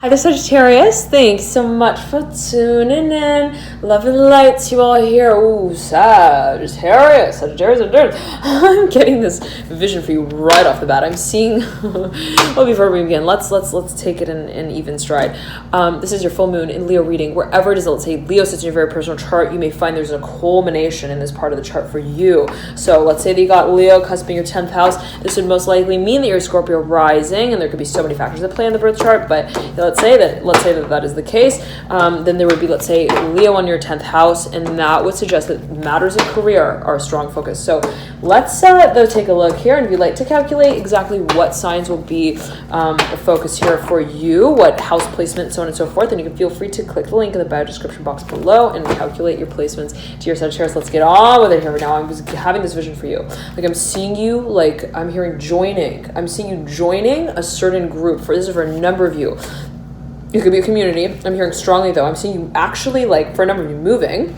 Hi there, Sagittarius. Thanks so much for tuning in. Love and lights you all here. Ooh, Sagittarius. I'm getting this vision for you right off the bat. I'm seeing, well, before we begin, let's take it in even stride. This is your full moon in Leo reading. Wherever it is, let's say Leo sits in your very personal chart, you may find there's a culmination in this part of the chart for you. So let's say that you got Leo cusping your 10th house. This would most likely mean that you're Scorpio rising, and there could be so many factors that play in the birth chart, but let's say that is the case. Then there would be, let's say, Leo on your 10th house, and that would suggest that matters of career are a strong focus. So let's though take a look here, and if you'd like to calculate exactly what signs will be a focus here for you, what house placement, so on and so forth, then you can feel free to click the link in the bio description box below and calculate your placements to your Sagittarius. Let's get on with it here now. I'm just having this vision for you. Like, I'm seeing you, like, I'm hearing joining. I'm seeing you joining a certain group. This is for a number of you. It could be a community. I'm hearing strongly, though. I'm seeing you actually, like, for a number of you, moving.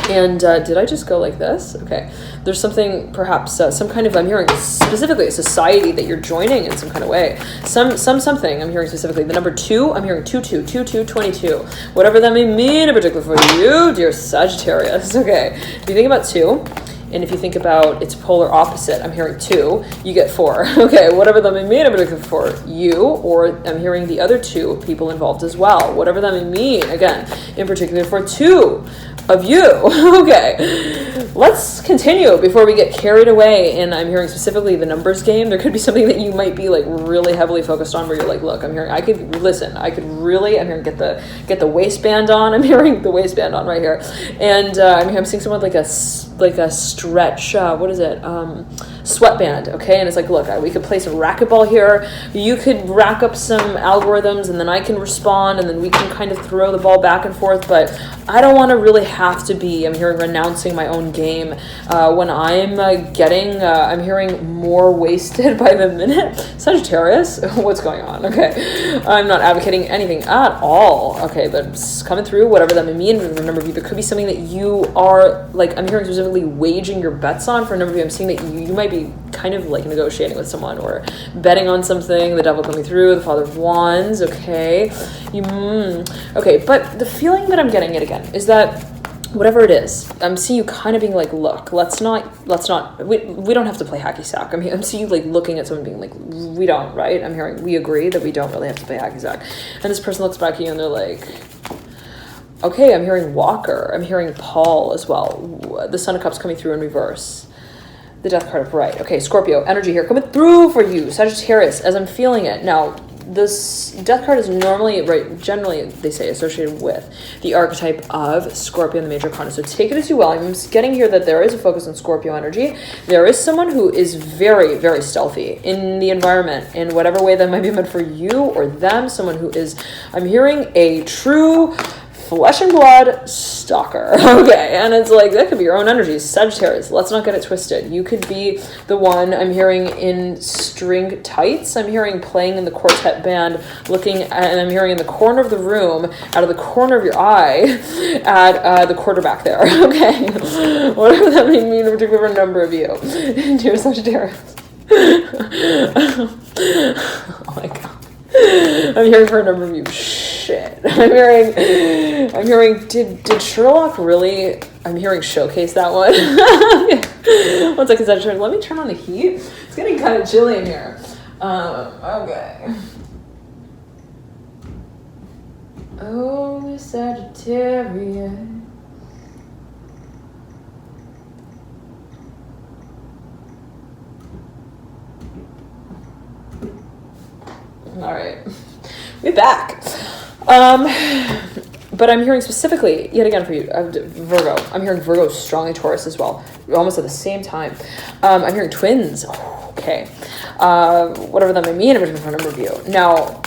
And did I just go like this? Okay. There's something, perhaps, some kind of, I'm hearing specifically a society that you're joining in some kind of way. Something, I'm hearing specifically. The number 2, I'm hearing 22. Whatever that may mean in particular for you, dear Sagittarius. Okay. If you think about 2, and if you think about its polar opposite, I'm hearing 2, you get 4. Okay, whatever that may mean in particular for you, or I'm hearing the other 2 people involved as well. Whatever that may mean, again, in particular for 2 of you. Okay, let's continue before we get carried away. And I'm hearing specifically the numbers game. There could be something that you might be like really heavily focused on, where you're like, look, I'm hearing, I'm hearing get the waistband on. I'm hearing the waistband on right here, and I'm seeing someone like a stretch, sweatband, okay? And it's like, look, we could play some racquetball here. You could rack up some algorithms, and then I can respond, and then we can kind of throw the ball back and forth, but I don't want to really have to be, I'm hearing, renouncing my own game when I'm I'm hearing more wasted by the minute. Sagittarius, what's going on? Okay, I'm not advocating anything at all, okay, but it's coming through, whatever that may mean. For a number of you, there could be something that you are, like, I'm hearing specifically waging your bets on. For a number of you, I'm seeing that you might be kind of like negotiating with someone or betting on something. The devil coming through, the Father of Wands, okay. Okay, but the feeling that I'm getting it again is that whatever it is, I'm seeing you kind of being like, look, let's not, we don't have to play hacky sack. I'm seeing you like looking at someone being like, we don't, right? I'm hearing, we agree that we don't really have to play hacky sack. And this person looks back at you and they're like, okay, I'm hearing Walker. I'm hearing Paul as well. The Son of Cups coming through in reverse. The Death card upright. Okay, Scorpio energy here coming through for you, Sagittarius, as I'm feeling it. Now, this Death card is normally, right, generally, they say, associated with the archetype of Scorpio in the major arcana. So take it as you will. I'm getting here that there is a focus on Scorpio energy. There is someone who is very, very stealthy in the environment, in whatever way that might be meant for you or them. Someone who is, I'm hearing, a true flesh and blood stalker. Okay, and it's like, that could be your own energy. Sagittarius, let's not get it twisted. You could be the one, I'm hearing, in string tights. I'm hearing playing in the quartet band, looking at, and I'm hearing in the corner of the room, out of the corner of your eye, at the quarterback there. Okay, whatever that may mean in particular for a number of you. Dear Sagittarius. Oh my God. I'm hearing for a number of you. Shit. I'm hearing, did Sherlock really, I'm hearing showcase that one. 1 second, Sagittarius. Let me turn on the heat. It's getting kind of chilly in here. Okay. Oh, Sagittarius. All right, we're back. But I'm hearing specifically, yet again for you, Virgo. I'm hearing Virgo, strongly Taurus as well, almost at the same time. I'm hearing twins. Okay, whatever that may mean, I'm for a number of you. Now,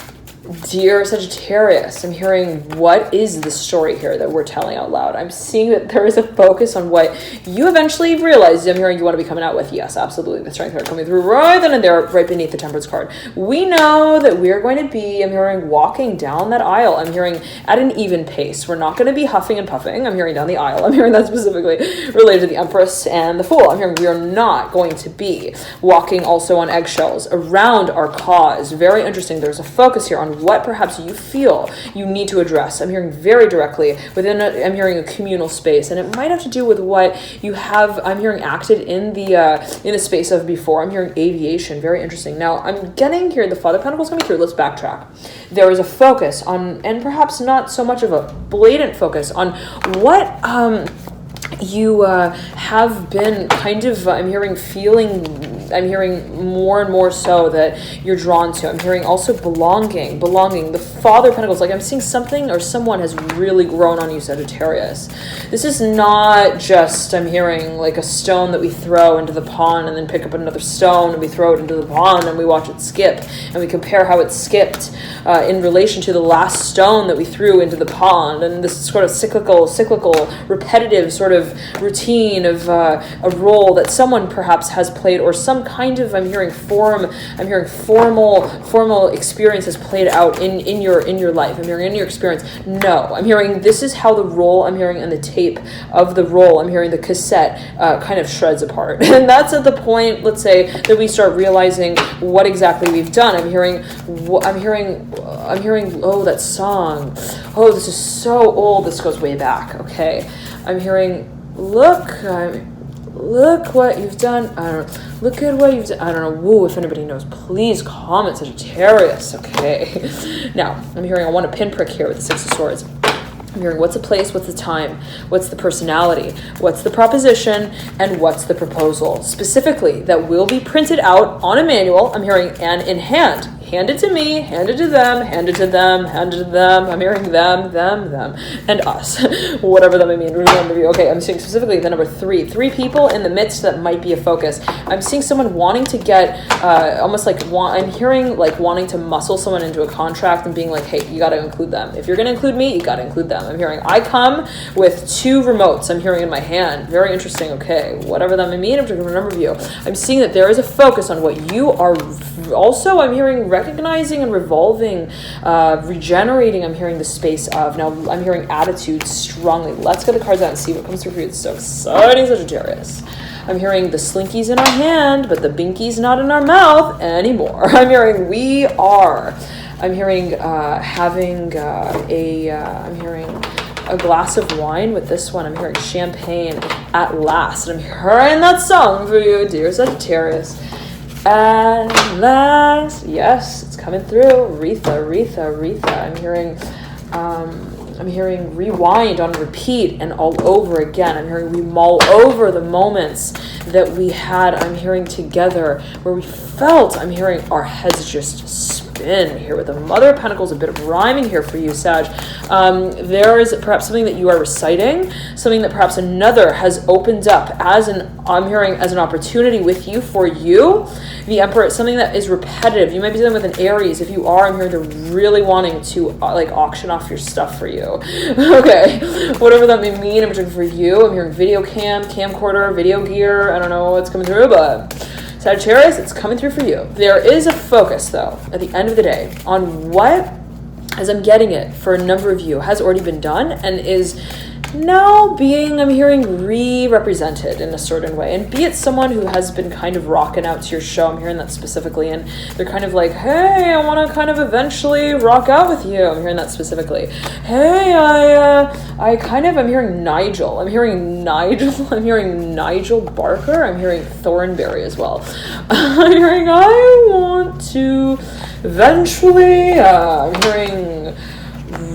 dear Sagittarius, I'm hearing, what is the story here that we're telling out loud? I'm seeing that there is a focus on what you eventually realize. I'm hearing you want to be coming out with. Yes, absolutely. The Strength card coming through right then and there, right beneath the Temperance card. We know that we're going to be, I'm hearing, walking down that aisle. I'm hearing at an even pace. We're not going to be huffing and puffing. I'm hearing down the aisle. I'm hearing that specifically related to the Empress and the Fool. I'm hearing we are not going to be walking also on eggshells around our cause. Very interesting. There's a focus here on on what perhaps you feel you need to address. I'm hearing very directly I'm hearing a communal space, and it might have to do with what you have, I'm hearing acted in the space of before. I'm hearing aviation, very interesting. Now, I'm getting here the Father of Pentacles coming through. Let's backtrack. There is a focus on, and perhaps not so much of a blatant focus on what you have been kind of, I'm hearing more and more so that you're drawn to. I'm hearing also belonging. The Father of Pentacles, like I'm seeing something or someone has really grown on you, Sagittarius. This is not just, I'm hearing like a stone that we throw into the pond and then pick up another stone and we throw it into the pond and we watch it skip and we compare how it skipped in relation to the last stone that we threw into the pond, and this sort of cyclical, repetitive sort of routine of a role that someone perhaps has played, or some kind of, I'm hearing formal experience has played out in your life. I'm hearing in your experience. No, I'm hearing this is how the role, I'm hearing in the tape of the role, I'm hearing the cassette kind of shreds apart. And that's at the point, let's say, that we start realizing what exactly we've done. I'm hearing, oh, that song. Oh, this is so old. This goes way back. Okay. I'm hearing, look what you've done. I don't know. Look at what you've done. I don't know. Woo, if anybody knows, please comment, Sagittarius. Okay. Now, I'm hearing I want to pinprick here with the Six of Swords. I'm hearing what's the place, what's the time, what's the personality, what's the proposition, and what's the proposal. Specifically, that will be printed out on a manual, I'm hearing, and in hand. Hand it to me, hand it to them, hand it to them, hand it to them. I'm hearing them, and us. Whatever that may mean. Okay, I'm seeing specifically the number 3. 3 people in the midst that might be a focus. I'm seeing someone wanting to get, almost like, I'm hearing like wanting to muscle someone into a contract and being like, hey, you got to include them. If you're going to include me, you got to include them. I'm hearing, I come with 2 remotes. I'm hearing in my hand. Very interesting. Okay, whatever that may mean, I'm taking a number of you. I'm seeing that there is a focus on what you are also, I'm hearing recognizing and revolving, regenerating, I'm hearing the space of. Now, I'm hearing attitude strongly. Let's get the cards out and see what comes through for you. It's so exciting, Sagittarius. I'm hearing the slinky's in our hand, but the binky's not in our mouth anymore. I'm hearing we are. I'm hearing I'm hearing a glass of wine with this one. I'm hearing champagne at last. And I'm hearing that song for you, dear Sagittarius. At last, yes, it's coming through. Aretha. I'm hearing rewind on repeat and all over again. I'm hearing we mull over the moments that we had, I'm hearing together, where we felt, I'm hearing our heads just spin here with the Mother of Pentacles, a bit of rhyming here for you, Sag. There is perhaps something that you are reciting, something that perhaps another has opened up as I'm hearing as an opportunity with you, for you. The Emperor, something that is repetitive. You might be dealing with an Aries. If you are, I'm hearing they're really wanting to like auction off your stuff for you. Okay, whatever that may mean, I'm looking for you. I'm hearing video camcorder, video gear. I don't know what's coming through, but Sagittarius, it's coming through for you. There is a focus, though, at the end of the day, on what, as I'm getting it, for a number of you, has already been done and is now being, I'm hearing, re-represented in a certain way. And be it someone who has been kind of rocking out to your show, I'm hearing that specifically, and they're kind of like, hey, I want to kind of eventually rock out with you. I'm hearing that specifically. Hey, I'm hearing Nigel. I'm hearing Nigel Barker. I'm hearing Thornberry as well. I'm hearing, I want to eventually, I'm hearing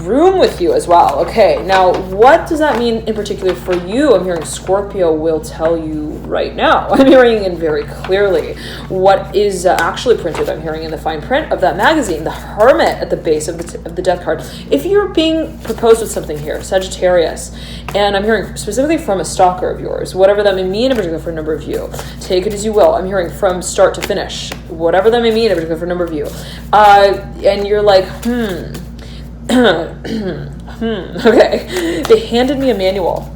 room with you as well. Okay, now what does that mean in particular for you? I'm hearing Scorpio will tell you right now. I'm hearing in very clearly what is actually printed. I'm hearing in the fine print of that magazine, the Hermit at the base of the death card. If you're being proposed with something here, Sagittarius, and I'm hearing specifically from a stalker of yours, whatever that may mean in particular for a number of you, take it as you will. I'm hearing from start to finish, whatever that may mean in particular for a number of you, and you're like, okay, they handed me a manual,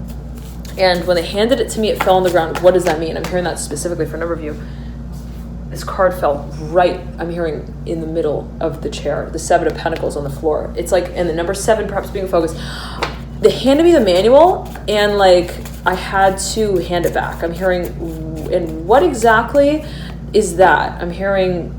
and when they handed it to me, it fell on the ground. What does that mean? I'm hearing that specifically for a number of you. This card fell right, I'm hearing, in the middle of the chair, the 7 of Pentacles on the floor. It's like, and the number 7 perhaps being focused. They handed me the manual, and like, I had to hand it back. I'm hearing, and what exactly is that? I'm hearing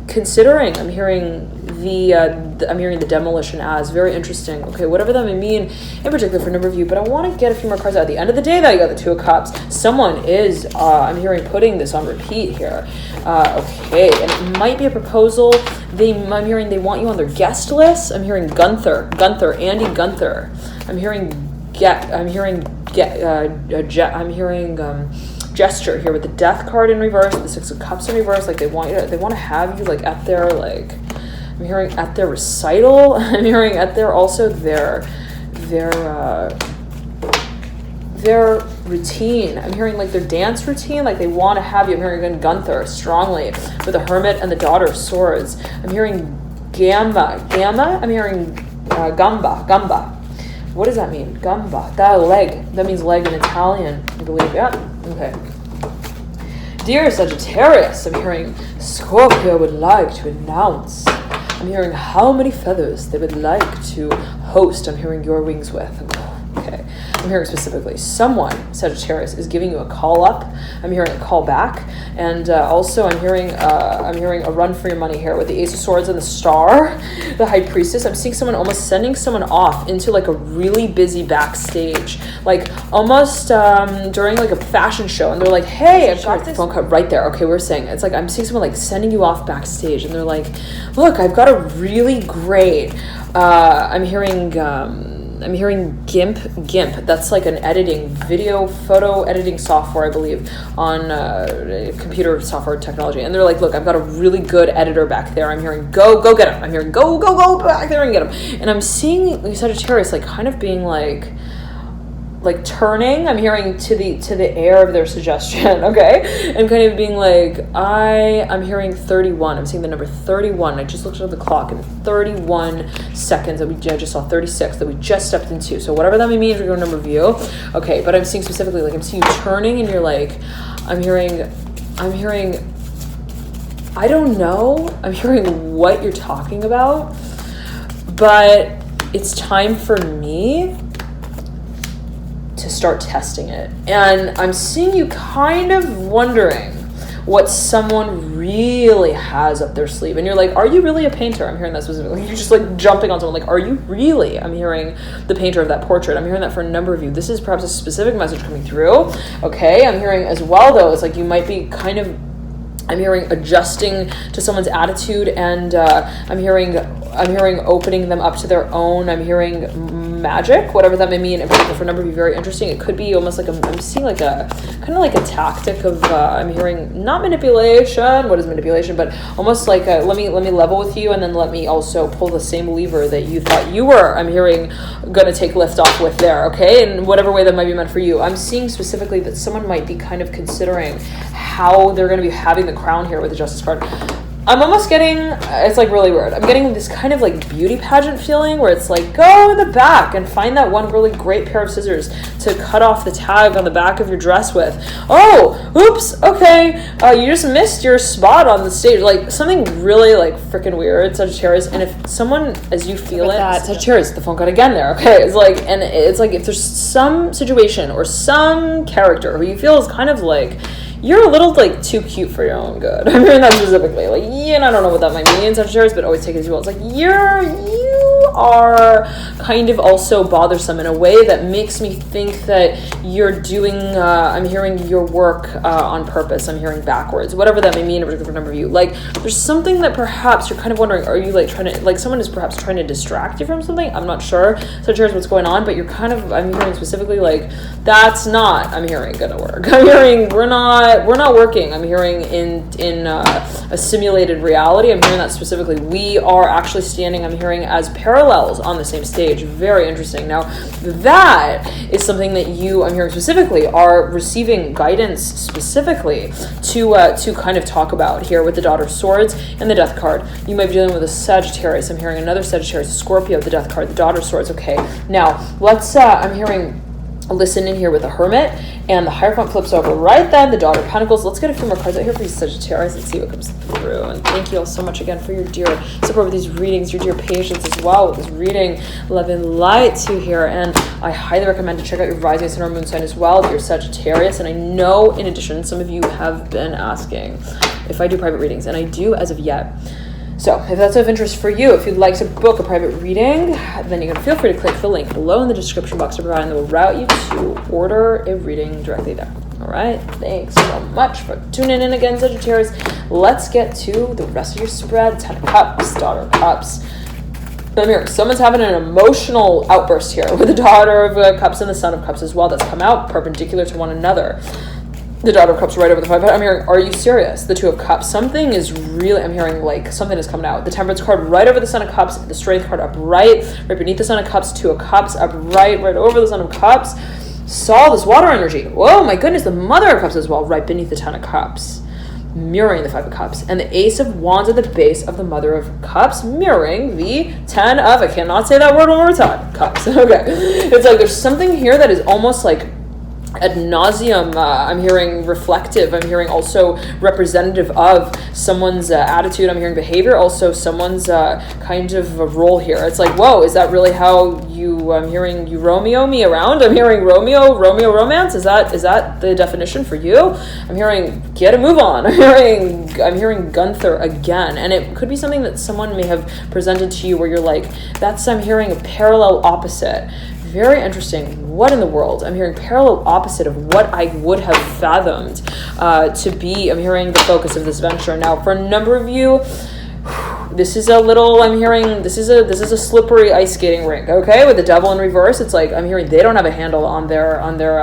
considering. I'm hearing the demolition as very interesting. Okay, whatever that may mean in particular for a number of you, but I want to get a few more cards out. At the end of the day, though, you got the Two of Cups. Someone is, I'm hearing, putting this on repeat here. Okay, and it might be a proposal. I'm hearing they want you on their guest list. I'm hearing Andy Gunther. I'm hearing gesture here with the Death card in reverse, the Six of Cups in reverse. Like they want to have you like at their like. I'm hearing at their recital. I'm hearing at their also their routine. I'm hearing like their dance routine. Like they want to have you. I'm hearing again Gunther strongly with the Hermit and the Daughter of Swords. I'm hearing Gamba. I'm hearing Gamba. What does that mean? Gamba. That leg. That means leg in Italian, I believe. Yeah. Okay. Dear Sagittarius, I'm hearing Scorpio would like to announce. I'm hearing how many feathers they would like to host. I'm hearing your wings with. Okay. I'm hearing specifically someone, Sagittarius, is giving you a call up. I'm hearing a call back. And also I'm hearing a run for your money here with the Ace of Swords and the Star, the High Priestess. I'm seeing someone almost sending someone off into like a really busy backstage, like almost during like a fashion show. And they're like, hey, I've got this phone cut right there. Okay, we're saying it's like I'm seeing someone like sending you off backstage, and they're like, look, I've got a really great. I'm hearing GIMP. That's like an video photo editing software, I believe, on computer software technology. And they're like, look, I've got a really good editor back there. I'm hearing go get him. I'm hearing go back there and get him. And I'm seeing Sagittarius like kind of being like turning. I'm hearing to the air of their suggestion, okay, and kind of being like, I'm hearing 31. I'm seeing the number 31. I just looked at the clock and 31 seconds that I just saw 36 that we just stepped into. So whatever that may mean for your number view, okay. But I'm seeing specifically like I'm seeing you turning, and you're like, I'm hearing. I don't know. I'm hearing what you're talking about, but it's time for me to start testing it. And I'm seeing you kind of wondering what someone really has up their sleeve. And you're like, are you really a painter? I'm hearing that specifically. You're just like jumping on someone like, are you really? I'm hearing the painter of that portrait. I'm hearing that for a number of you. This is perhaps a specific message coming through. Okay, I'm hearing as well though, it's like you might be kind of, I'm hearing adjusting to someone's attitude, and I'm hearing opening them up to their own. I'm hearing magic, whatever that may mean. In particular, for a number of you, very interesting. It could be almost like I'm seeing like a kind of like a tactic of I'm hearing not manipulation. What is manipulation? But almost like let me level with you, and then let me also pull the same lever that you thought you were. I'm hearing gonna take lift off with there. Okay, in whatever way that might be meant for you. I'm seeing specifically that someone might be kind of considering how they're going to be having the crown here with the Justice card. I'm almost getting, it's like really weird. I'm getting this kind of like beauty pageant feeling where it's like, go in the back and find that one really great pair of scissors to cut off the tag on the back of your dress with. Oh, oops, okay. You just missed your spot on the stage. Like something really like freaking weird, Sagittarius. And if someone, as you feel it, Sagittarius, the phone got again there. Okay, it's like, and it's like if there's some situation or some character who you feel is kind of like, you're a little like too cute for your own good. I'm hearing that specifically. Like, and I don't know what that might mean, Sagittarius, but always take it as you will. It's like you are kind of also bothersome in a way that makes me think that you're doing. I'm hearing your work on purpose. I'm hearing backwards, whatever that may mean, for a number of you. Like, there's something that perhaps you're kind of wondering. Are you like trying to like someone is perhaps trying to distract you from something? I'm not sure, Sagittarius, what's going on, but you're kind of. I'm hearing specifically like that's not. I'm hearing gonna work. I'm hearing we're not working. I'm hearing in a simulated reality. I'm hearing that specifically. We are actually standing, I'm hearing, as parallels on the same stage. Very interesting. Now, that is something that you, I'm hearing specifically, are receiving guidance specifically to kind of talk about here with the Daughter of Swords and the Death card. You might be dealing with a Sagittarius. I'm hearing another Sagittarius, Scorpio, the Death card, the Daughter of Swords. Okay, now let's, I'm hearing listen in here with the Hermit, and the Hierophant flips over right then, the Daughter of Pentacles. Let's get a few more cards out here for you, Sagittarius, and see what comes through. And thank you all so much again for your dear support with these readings, your dear patience as well with this reading. Love and light to here, and I highly recommend to check out your rising sun or moon sign as well, your Sagittarius. And I know, in addition, some of you have been asking if I do private readings, and I do as of yet. So if that's of interest for you, if you'd like to book a private reading, then you can feel free to click the link below in the description box to provide, and they will route you to order a reading directly there. All right, thanks so much for tuning in again, Sagittarius. Let's get to the rest of your spread. 10 of Cups, Daughter of Cups. I'm here. Someone's having an emotional outburst here with the Daughter of Cups and the Son of Cups as well. That's come out perpendicular to one another. The Daughter of Cups right over the 5. I'm hearing, are you serious? The 2 of Cups. Something is really, I'm hearing like something is coming out. The Temperance card right over the Son of Cups. The Strength card upright, right beneath the Son of Cups. 2 of Cups upright, right over the Son of Cups. Saw this water energy. Whoa, my goodness. The Mother of Cups as well, right beneath the 10 of Cups. Mirroring the 5 of Cups. And the Ace of Wands at the base of the Mother of Cups, mirroring the 10 of, I cannot say that word one more time, Cups. Okay. It's like there's something here that is almost like ad nauseum. I'm hearing reflective. I'm hearing also representative of someone's attitude. I'm hearing behavior, also someone's kind of a role here. It's like, whoa, is that really how you, I'm hearing you Romeo me around? I'm hearing Romeo romance. Is that the definition for you? I'm hearing get a move on. I'm hearing Gunther again. And it could be something that someone may have presented to you where you're like, I'm hearing a parallel opposite. Very interesting. What in the world? I'm hearing parallel opposite of what I would have fathomed to be. I'm hearing the focus of this venture. Now, for a number of you, this is a little, I'm hearing, this is a slippery ice skating rink, okay? With the Devil in reverse, it's like, I'm hearing they don't have a handle on their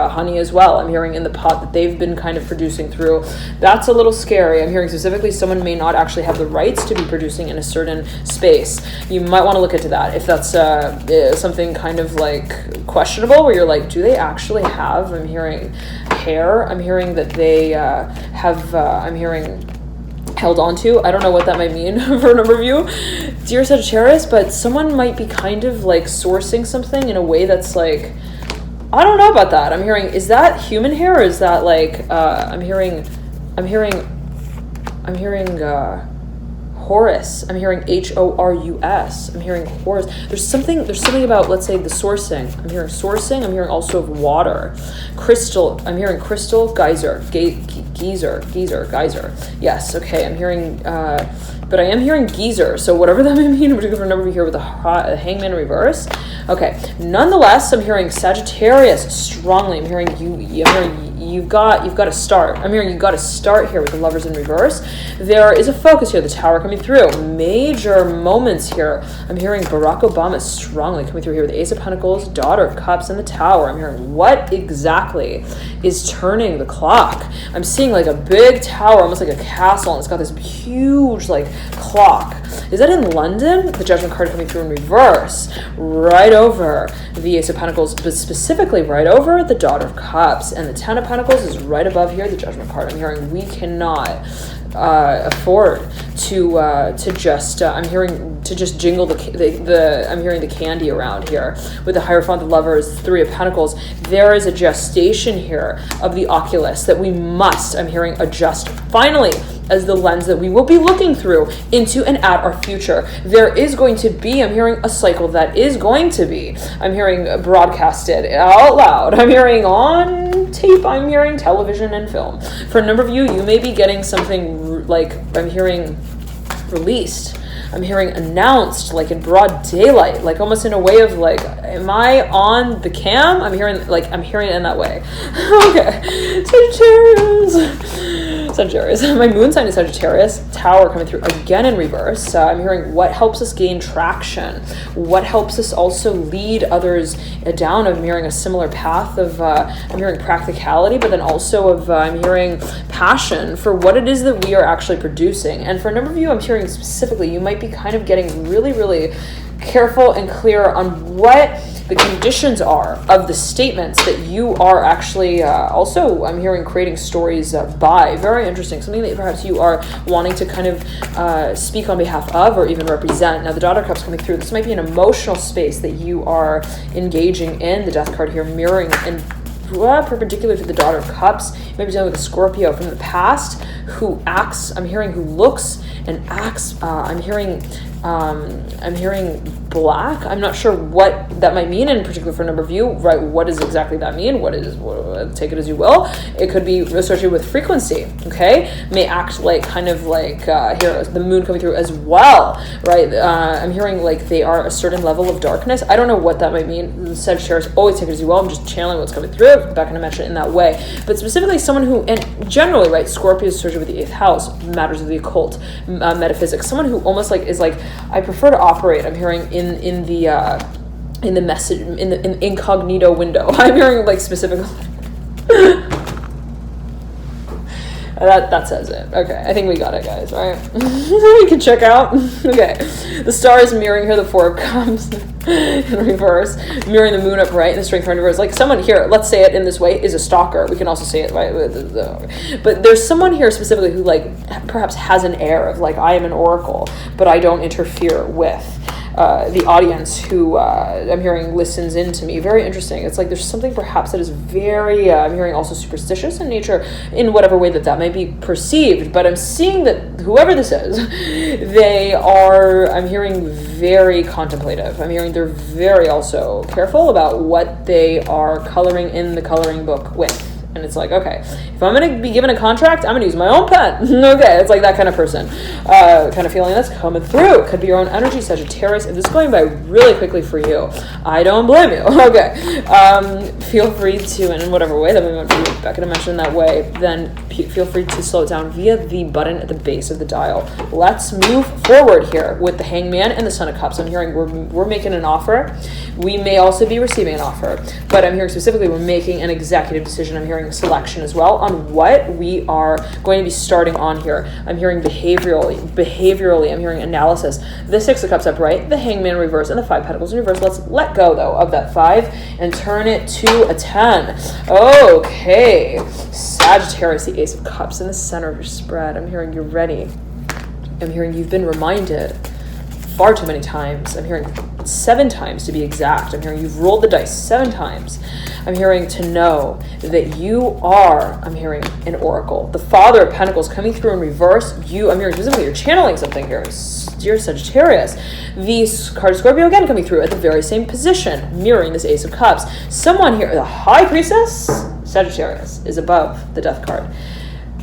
honey as well. I'm hearing in the pot that they've been kind of producing through. That's a little scary. I'm hearing specifically someone may not actually have the rights to be producing in a certain space. You might want to look into that if that's something kind of like questionable, where you're like, do they actually have, I'm hearing hair. I'm hearing that they I'm hearing held on to. I don't know what that might mean for a number of you, dear Sagittarius, but someone might be kind of like sourcing something in a way that's like, I don't know about that. I'm hearing, is that human hair, or is that like I'm hearing Horus. I'm hearing Horus. I'm hearing Horus. There's something about, let's say, the sourcing. I'm hearing sourcing. I'm hearing also of water. Crystal. I'm hearing crystal, geyser. Geyser. Yes, okay. I'm hearing, but I am hearing geyser. So whatever that may mean, I'm going to give a number here with the hangman in reverse. Okay. Nonetheless, I'm hearing Sagittarius strongly. I'm hearing you've got to start. I'm hearing you've got to start here with the Lovers in reverse. There is a focus here, the Tower coming through. Major moments here. I'm hearing Barack Obama strongly coming through here with the Ace of Pentacles, Daughter of Cups, and the Tower. I'm hearing what exactly is turning the clock. I'm seeing like a big tower, almost like a castle, and it's got this huge like clock. Is that in London? The Judgment card coming through in reverse. Right over the Ace of Pentacles, but specifically right over the Daughter of Cups. And the Ten of Pentacles is right above here, the Judgment card. I'm hearing we cannot afford to just I'm hearing to just jingle the I'm hearing the candy around here with the Hierophant, the Lovers, Three of Pentacles. There is a gestation here of the Oculus that we must, I'm hearing, adjust finally as the lens that we will be looking through into and at our future. There is going to be, I'm hearing, a cycle that is going to be, I'm hearing, broadcasted out loud. I'm hearing on tape. I'm hearing television and film. For a number of you, you may be getting something like, I'm hearing released. I'm hearing announced, like in broad daylight, like almost in a way of like, am I on the cam? I'm hearing it in that way. Okay. Sagittarius. My moon sign is Sagittarius. Tower coming through again in reverse. I'm hearing what helps us gain traction. What helps us also lead others down. I'm hearing a similar path of, I'm hearing practicality, but then also of, I'm hearing passion for what it is that we are actually producing. And for a number of you, I'm hearing specifically, you might be kind of getting really, really careful and clear on what the conditions are of the statements that you are actually also, I'm hearing, creating stories by. Very interesting. Something that perhaps you are wanting to kind of speak on behalf of or even represent. Now, the Daughter of Cups coming through. This might be an emotional space that you are engaging in. The Death card here mirroring and perpendicular to the Daughter of Cups. You might be dealing with a Scorpio from the past who acts, I'm hearing who looks and acts, I'm hearing black. I'm not sure what that might mean in particular for a number of you, right? What does exactly that mean? Take it as you will. It could be associated with frequency, okay? May act like kind of like, here, the moon coming through as well, right? I'm hearing like they are a certain level of darkness. I don't know what that might mean. Sagittarius, always take it as you will. I'm just channeling what's coming through. I'm not going to mention it in that way. But specifically someone who, and generally, right, Scorpio is associated with the 8th house, matters of the occult, metaphysics. Someone who almost like is like, I prefer to operate, I'm hearing in the message, in the incognito window. I'm hearing like specifically that says it. Okay, I think we got it, guys, right? We can check out. Okay, the star is mirroring here, the 4 of Cups in reverse, mirroring the moon upright and the strength in reverse. Like someone here, let's say it in this way, is a stalker. We can also say it, right? But there's someone here specifically who like perhaps has an air of like, I am an oracle, but I don't interfere with the audience who I'm hearing listens in to me. Very interesting. It's like there's something perhaps that is very, I'm hearing also superstitious in nature in whatever way that may be perceived. But I'm seeing that whoever this is, they are, I'm hearing very contemplative. I'm hearing they're very also careful about what they are coloring in the coloring book with. And it's like, okay, if I'm going to be given a contract, I'm going to use my own pen. Okay, it's like that kind of person. Kind of feeling that's coming through. Could be your own energy, Sagittarius. If this is going by really quickly for you, I don't blame you. Okay. Feel free to, and in whatever way that we want Becca to mention that way, then feel free to slow it down via the button at the base of the dial. Let's move forward here with the Hangman and the Son of Cups. I'm hearing we're making an offer. We may also be receiving an offer, but I'm hearing specifically we're making an executive decision. I'm hearing selection as well on what we are going to be starting on here. I'm hearing behaviorally, I'm hearing analysis. The 6 of Cups upright, the Hangman reverse, and the 5 Pentacles in reverse. Let's let go though of that 5 and turn it to a 10. Okay, Sagittarius, the Ace of Cups in the center of your spread. I'm hearing you're ready. I'm hearing you've been reminded far too many times. I'm hearing 7 times to be exact. I'm hearing you've rolled the dice 7 times. I'm hearing to know that you are, I'm hearing an oracle. The Father of Pentacles coming through in reverse. I'm hearing specifically you're channeling something here. Dear Sagittarius. The card of Scorpio again coming through at the very same position, mirroring this Ace of Cups. Someone here, the High Priestess, Sagittarius, is above the Death card.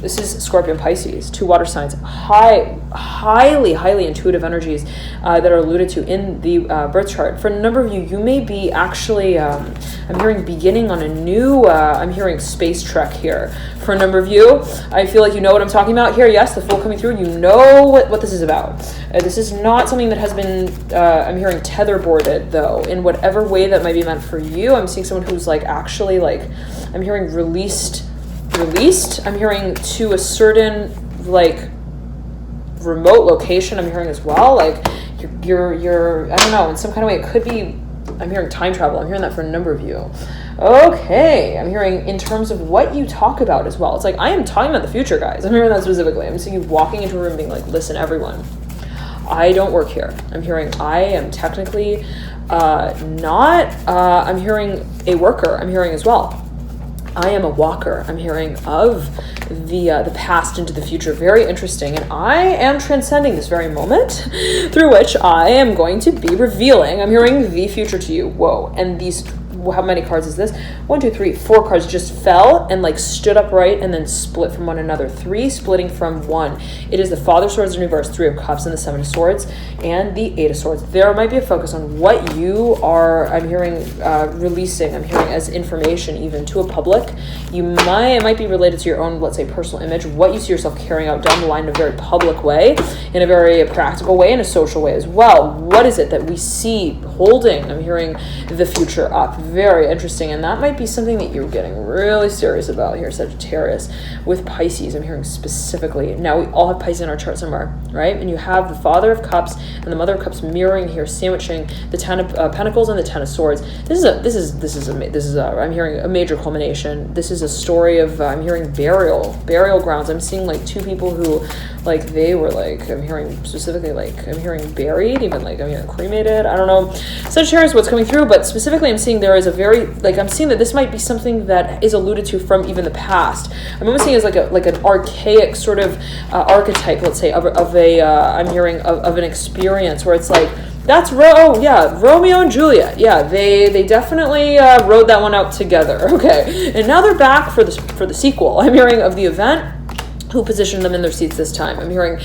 This is Scorpio and Pisces, 2 water signs, highly intuitive energies that are alluded to in the birth chart. For a number of you, you may be actually, I'm hearing beginning on a new, I'm hearing space trek here. For a number of you, I feel like you know what I'm talking about here. Yes, the Fool coming through, you know what this is about. This is not something that has been, I'm hearing tetherboarded though, in whatever way that might be meant for you. I'm seeing someone who's like actually like, I'm hearing released, I'm hearing to a certain like remote location. I'm hearing as well like you're I don't know, in some kind of way it could be, I'm hearing time travel. I'm hearing that for a number of you. Okay, I'm hearing in terms of what you talk about as well. It's like I am talking about the future, guys. I'm hearing that specifically. I'm seeing you walking into a room being like, listen everyone, I don't work here. I'm hearing I am technically I'm hearing a worker. I'm hearing as well I am a walker. I'm hearing of the past into the future. Very interesting. And I am transcending this very moment through which I am going to be revealing. I'm hearing the future to you. Whoa. And these, how many cards is this? 1, 2, 3, 4 cards just fell and like stood upright and then split from one another. 3 splitting from 1. It is the Father of Swords in reverse, 3 of Cups, and the 7 of Swords, and the 8 of Swords. There might be a focus on what you are, I'm hearing, releasing, I'm hearing as information even to a public. It might be related to your own, let's say, personal image, what you see yourself carrying out down the line in a very public way, in a very practical way, in a social way as well. What is it that we see holding? I'm hearing the future up. Very interesting. And that might be something that you're getting really serious about here, Sagittarius. With Pisces, I'm hearing specifically. Now, we all have Pisces in our chart somewhere, right? And you have the Father of Cups and the Mother of Cups mirroring here, sandwiching the 10 of Pentacles and the 10 of Swords. This is I'm hearing a major culmination. This is a story of, I'm hearing burial grounds. I'm seeing like 2 people who, like, they were like, I'm hearing specifically like, I'm hearing buried, even like I'm hearing cremated. I don't know, Sagittarius, what's coming through, but specifically I'm seeing there is a very, like, I'm seeing that this might be something that is alluded to from even the past. I'm almost seeing it as like an archaic sort of archetype, let's say, of I'm hearing of an experience where it's like, that's Romeo and Juliet. Yeah, they definitely rode that one out together. Okay, and now they're back for the sequel. I'm hearing of the event. Who positioned them in their seats this time? I'm hearing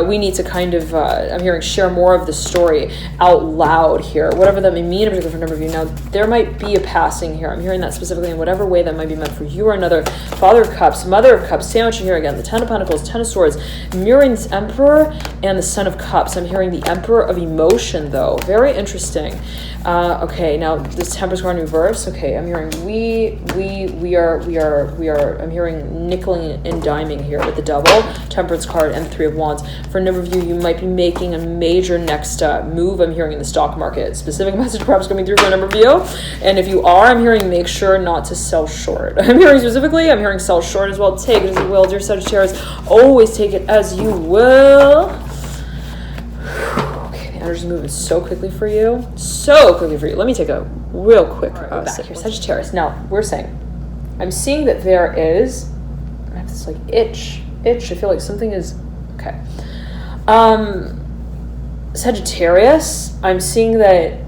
we need to kind of, I'm hearing share more of the story out loud here, whatever that may mean, particularly for a number of you. Now, there might be a passing here. I'm hearing that specifically in whatever way that might be meant for you or another. Father of Cups, Mother of Cups, sandwich here again, the Ten of Pentacles, Ten of Swords, mirroring this Emperor and the Son of Cups. I'm hearing the Emperor of Emotion, though. Very interesting. Okay, now this Temperance going in reverse. Okay, I'm hearing we are, I'm hearing nickeling and diming here with the Devil, Temperance card, and the Three of Wands. For a number of you, you might be making a major next move, I'm hearing, in the stock market. Specific message perhaps coming through for a number of you. And if you are, I'm hearing make sure not to sell short. I'm hearing specifically, I'm hearing sell short as well. Take it as you will, dear Sagittarius. Always take it as you will. Energy's moving so quickly for you. So quickly for you. Let me take a real quick sip here. Sagittarius. Now, we're saying, I'm seeing that there is, I have this like itch. I feel like something is, okay. Sagittarius, I'm seeing that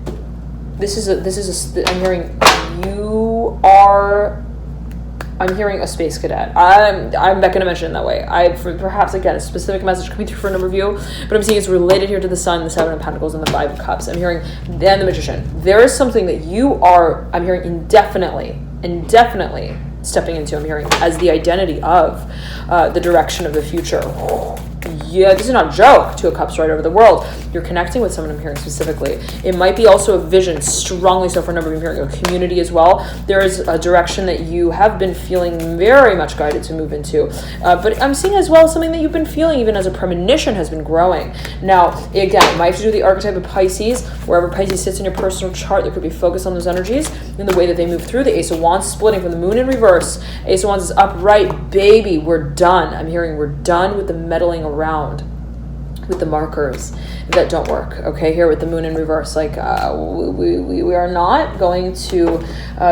I'm hearing you are, I'm hearing a space cadet. I'm not going to mention it that way. Perhaps, again, a specific message coming through for a number of you, but I'm seeing it's related here to the Sun, the Seven of Pentacles, and the Five of Cups. I'm hearing, then the Magician. There is something that you are, I'm hearing indefinitely stepping into, I'm hearing, as the identity of the direction of the future. Yeah, this is not a joke. Two of Cups right over the world. You're connecting with someone, I'm hearing specifically. It might be also a vision, strongly so for a number of you, I'm hearing a community as well. There is a direction that you have been feeling very much guided to move into. But I'm seeing as well something that you've been feeling even as a premonition has been growing. Now, again, it might have to do with the archetype of Pisces. Wherever Pisces sits in your personal chart, there could be focus on those energies and the way that they move through. The Ace of Wands splitting from the Moon in reverse. Ace of Wands is upright. Baby, we're done. I'm hearing we're done with the meddling around with the markers that don't work. Okay, here with the Moon in reverse, like we are not going to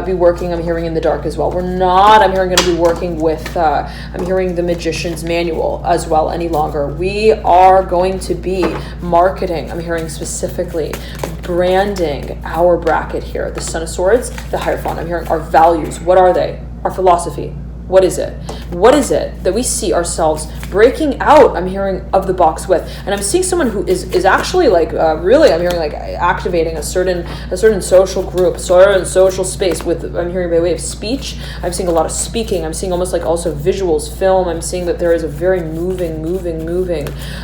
be working, I'm hearing, in the dark as well. We're not, I'm hearing, going to be working with I'm hearing the Magician's Manual as well any longer. We are going to be marketing, I'm hearing specifically branding our bracket here. The Son of Swords, the Hierophant, I'm hearing our values. What are they? Our philosophy. What is it? What is it that we see ourselves breaking out, I'm hearing, of the box with? And I'm seeing someone who is actually like really, I'm hearing, like activating a certain social group, certain social space with, I'm hearing, by way of speech. I'm seeing a lot of speaking. I'm seeing almost like also visuals, film. I'm seeing that there is a very moving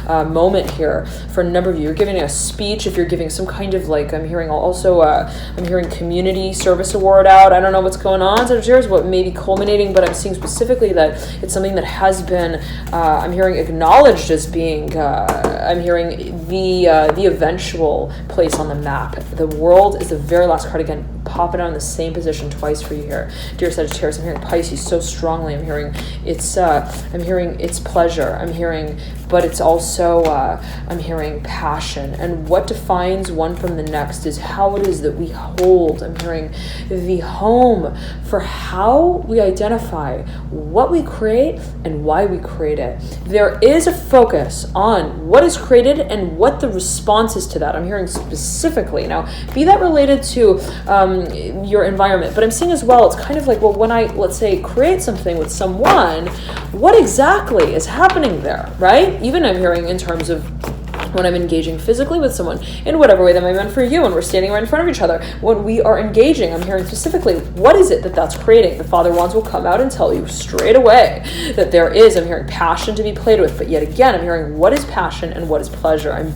moment here for a number of you. You're giving a speech. If you're giving some kind of like, I'm hearing also, I'm hearing community service award out. I don't know what's going on, Sagittarius, what may be culminating, but I'm seeing specifically that it's something that has been, I'm hearing, acknowledged as being, I'm hearing the eventual place on the map. The World is the very last card, again, popping out in the same position twice for you here, dear Sagittarius. I'm hearing Pisces so strongly. I'm hearing it's pleasure. I'm hearing, but it's also, I'm hearing passion. And what defines one from the next is how it is that we hold, I'm hearing, the home for how we identify what we create and why we create it. There is a focus on what is created and what the response is to that. I'm hearing specifically. Now, be that related to your environment, but I'm seeing as well, it's kind of like, well, when I, let's say, create something with someone, what exactly is happening there, right? Even I'm hearing in terms of when I'm engaging physically with someone, in whatever way that might be meant for you, and we're standing right in front of each other, when we are engaging, I'm hearing specifically, what is it that's creating? The Father Wands will come out and tell you straight away that there is, I'm hearing, passion to be played with, but yet again, I'm hearing, what is passion and what is pleasure? I'm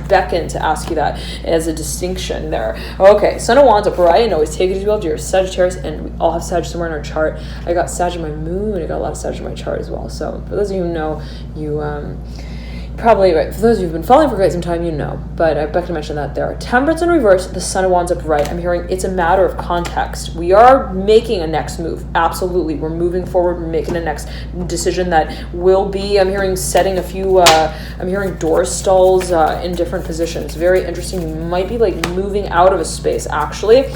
beckoned to ask you that as a distinction there. Okay, Son of Wands upright, and always take it as well, dear Sagittarius, and we all have Sag somewhere in our chart. I got Sag in my moon, I got a lot of Sag in my chart as well, so for those of you who know, you, probably, right, for those of you who've been following for quite some time, you know, but I better mention that there. Temperance in reverse, the Son of Wands upright. I'm hearing it's a matter of context. We are making a next move. Absolutely. We're moving forward. We're making a next decision that will be, I'm hearing, setting a few, I'm hearing door stalls in different positions. Very interesting. You might be like moving out of a space, actually,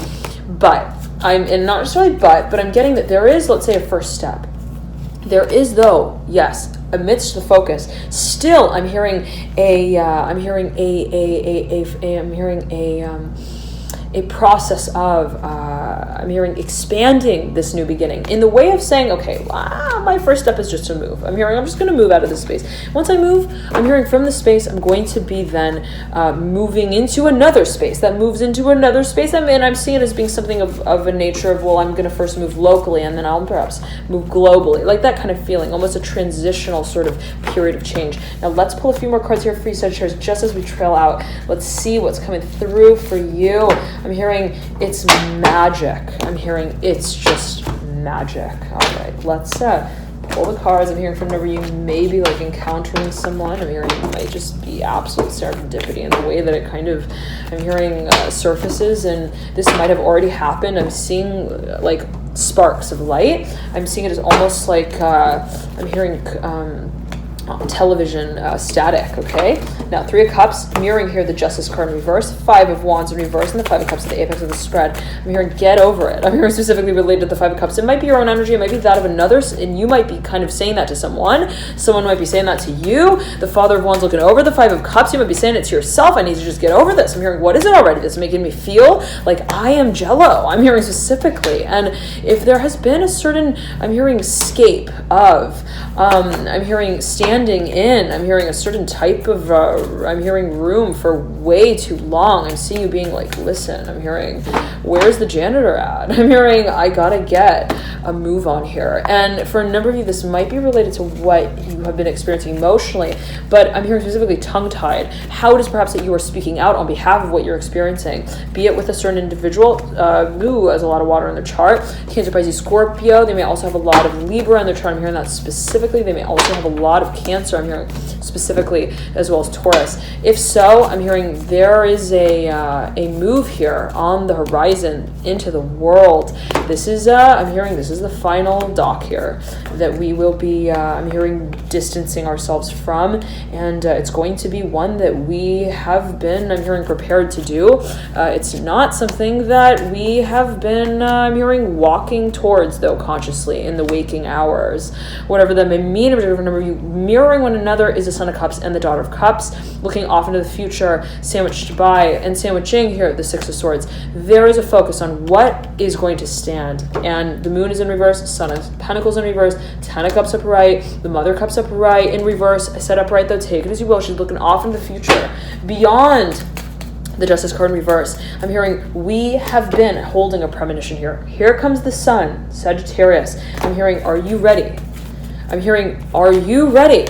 but and not necessarily but I'm getting that there is, let's say, a first step. There is, though, yes, amidst the focus, still I'm hearing a process of I'm hearing expanding this new beginning in the way of saying, okay, my first step is just to move. I'm just going to move out of this space. Once I move, I'm hearing from the space, I'm going to be then moving into another space that moves into another space. And I'm seeing it as being something of a nature of, well, I'm going to first move locally and then I'll perhaps move globally, like that kind of feeling, almost a transitional sort of period of change. Now let's pull a few more cards here for you, Sagittarius, just as we trail out. Let's see what's coming through for you. I'm hearing it's magic. I'm hearing it's just magic. All right, let's pull the cards. I'm hearing from whenever you may be like encountering someone. I'm hearing it might just be absolute serendipity in the way that it kind of, I'm hearing surfaces, and this might have already happened. I'm seeing like sparks of light. I'm seeing it as almost like I'm hearing television static. Okay, now 3 of Cups, mirroring here the Justice card in reverse, 5 of Wands in reverse, and the 5 of Cups at the apex of the spread. I'm hearing get over it. I'm hearing specifically related to the 5 of Cups. It might be your own energy, it might be that of another, and you might be kind of saying that to someone might be saying that to you. The Father of Wands looking over the 5 of Cups, you might be saying it to yourself. I need to just get over this. I'm hearing, what is it already that's making me feel like I am jello? I'm hearing specifically. And if there has been a certain, I'm hearing scape of, I'm hearing standing in, I'm hearing a certain type of I'm hearing room for way too long. I'm seeing you being like, listen, I'm hearing, where's the janitor at? I'm hearing, I gotta get a move on here. And for a number of you, this might be related to what you have been experiencing emotionally, but I'm hearing specifically tongue-tied. How it is perhaps that you are speaking out on behalf of what you're experiencing, be it with a certain individual who has a lot of water in their chart, Cancer, Pisces, Scorpio. They may also have a lot of Libra in their chart. I'm hearing that specifically. They may also have a lot of Cancer. I'm hearing specifically, as well as Taurus. If so, I'm hearing there is a move here on the horizon into the world. This is I'm hearing this is the final dock here that we will be I'm hearing distancing ourselves from, and it's going to be one that we have been, I'm hearing, prepared to do. It's not something that we have been I'm hearing walking towards, though, consciously in the waking hours, whatever that may mean. Remember, you mirroring one another is the Son of Cups and the Daughter of Cups, looking off into the future, sandwiched by and sandwiching here the 6 of Swords. There is a focus on what is going to stand, and the Moon is in reverse, Son of Pentacles in reverse, 10 of Cups upright, the Mother of Cups upright in reverse. I said upright, though, take it as you will. She's looking off into the future beyond the Justice card in reverse. I'm hearing we have been holding a premonition here. Here comes the Sun, Sagittarius. I'm hearing, are you ready? I'm hearing, are you ready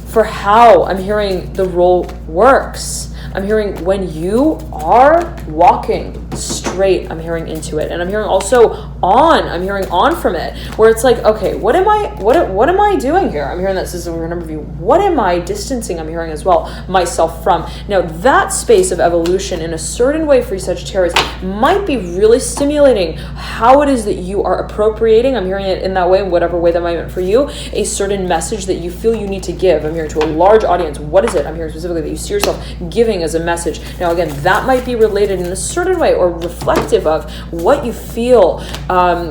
for how I'm hearing the role works? I'm hearing when you are walking straight, I'm hearing into it, and I'm hearing also I'm hearing on from it, where it's like, okay, what am I doing here? I'm hearing that this is a number of you. What am I distancing? I'm hearing as well myself from. Now that space of evolution in a certain way for you, Sagittarius, might be really stimulating how it is that you are appropriating. I'm hearing it in that way, in whatever way that might be for you, a certain message that you feel you need to give. I'm hearing to a large audience. What is it? I'm hearing specifically that you see yourself giving as a message. Now again, that might be related in a certain way or reflective of what you feel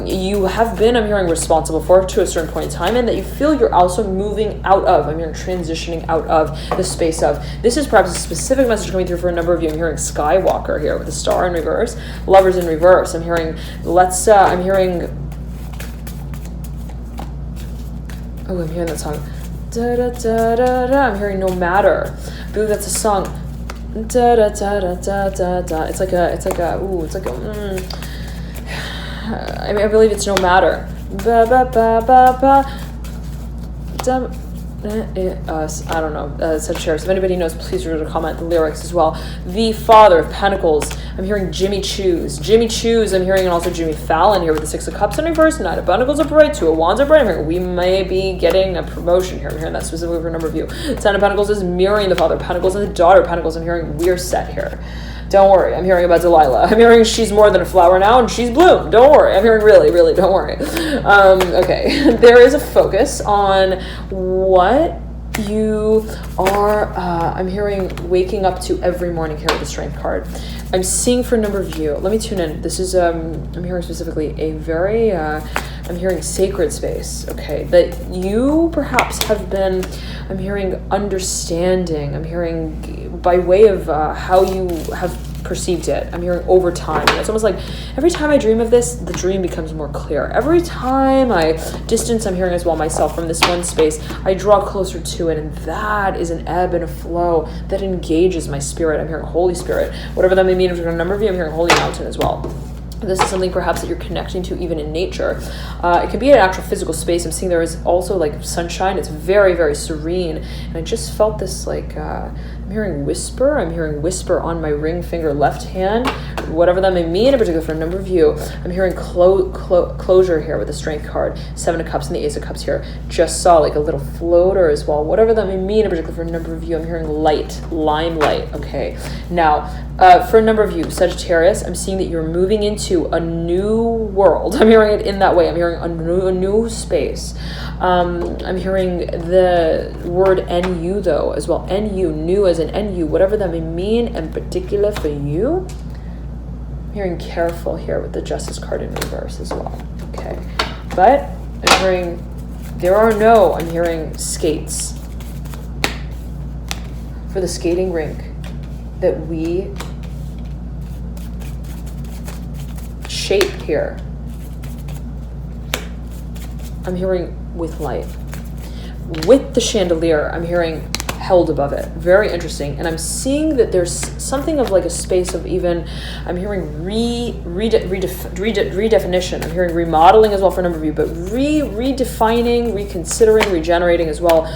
you have been, I'm hearing, responsible for to a certain point in time, and that you feel you're also moving out of, I'm hearing transitioning out of the space of. This is perhaps a specific message coming through for a number of you. I'm hearing Skywalker here with the Star in reverse, Lovers in reverse. I'm hearing, I'm hearing, I'm hearing that song. Da, da, da, da, da. I'm hearing No Matter. I believe that's a song. Da, da, da, da, da, da, da. It's like a, I believe it's No Matter. Ba, ba, ba, ba, ba. I don't know, Sagittarius. If anybody knows, please remember to comment the lyrics as well. The Father of Pentacles. I'm hearing Jimmy Choos. Jimmy Choos, I'm hearing, and also Jimmy Fallon here with the 6 of Cups in reverse, 9 of Pentacles upright, 2 of Wands upright. I'm hearing we may be getting a promotion here. I'm hearing that specifically for a number of you. 10 of Pentacles is mirroring the Father of Pentacles and the Daughter of Pentacles. I'm hearing we're set here. Don't worry. I'm hearing about Delilah. I'm hearing she's more than a flower now and she's bloomed. Don't worry. I'm hearing really, really, don't worry. Okay. There is a focus on what you are, I'm hearing waking up to every morning here with the Strength card. I'm seeing for a number of you. Let me tune in. This is, I'm hearing specifically a very, I'm hearing sacred space, okay? That you perhaps have been, I'm hearing understanding. I'm hearing by way of how you have perceived it. I'm hearing over time. It's almost like every time I dream of this, the dream becomes more clear. Every time I distance, I'm hearing as well myself from this one space, I draw closer to it, and that is an ebb and a flow that engages my spirit. I'm hearing Holy Spirit. Whatever that may mean for a number of you, I'm hearing Holy Mountain as well. This is something perhaps that you're connecting to even in nature. It can be an actual physical space. I'm seeing there is also like sunshine. It's very, very serene. And I just felt this like, I'm hearing whisper. I'm hearing whisper on my ring finger left hand, whatever that may mean in particular for a number of you. I'm hearing closure here with the Strength card, 7 of Cups and the Ace of Cups here. Just saw like a little floater as well, whatever that may mean in particular for a number of you. I'm hearing light, limelight. Okay. Now, for a number of you, Sagittarius, I'm seeing that you're moving into a new world. I'm hearing it in that way. I'm hearing a new space. I'm hearing the word NU though as well. NU, new as an NU, whatever that may mean in particular for you. I'm hearing careful here with the Justice card in reverse as well. Okay. But I'm hearing I'm hearing skates. For the skating rink that we shape here. I'm hearing with light. With the chandelier, I'm hearing held above it. Very interesting. And I'm seeing that there's something of like a space of even, I'm hearing redefinition. I'm hearing remodeling as well for a number of you, but redefining, reconsidering, regenerating as well.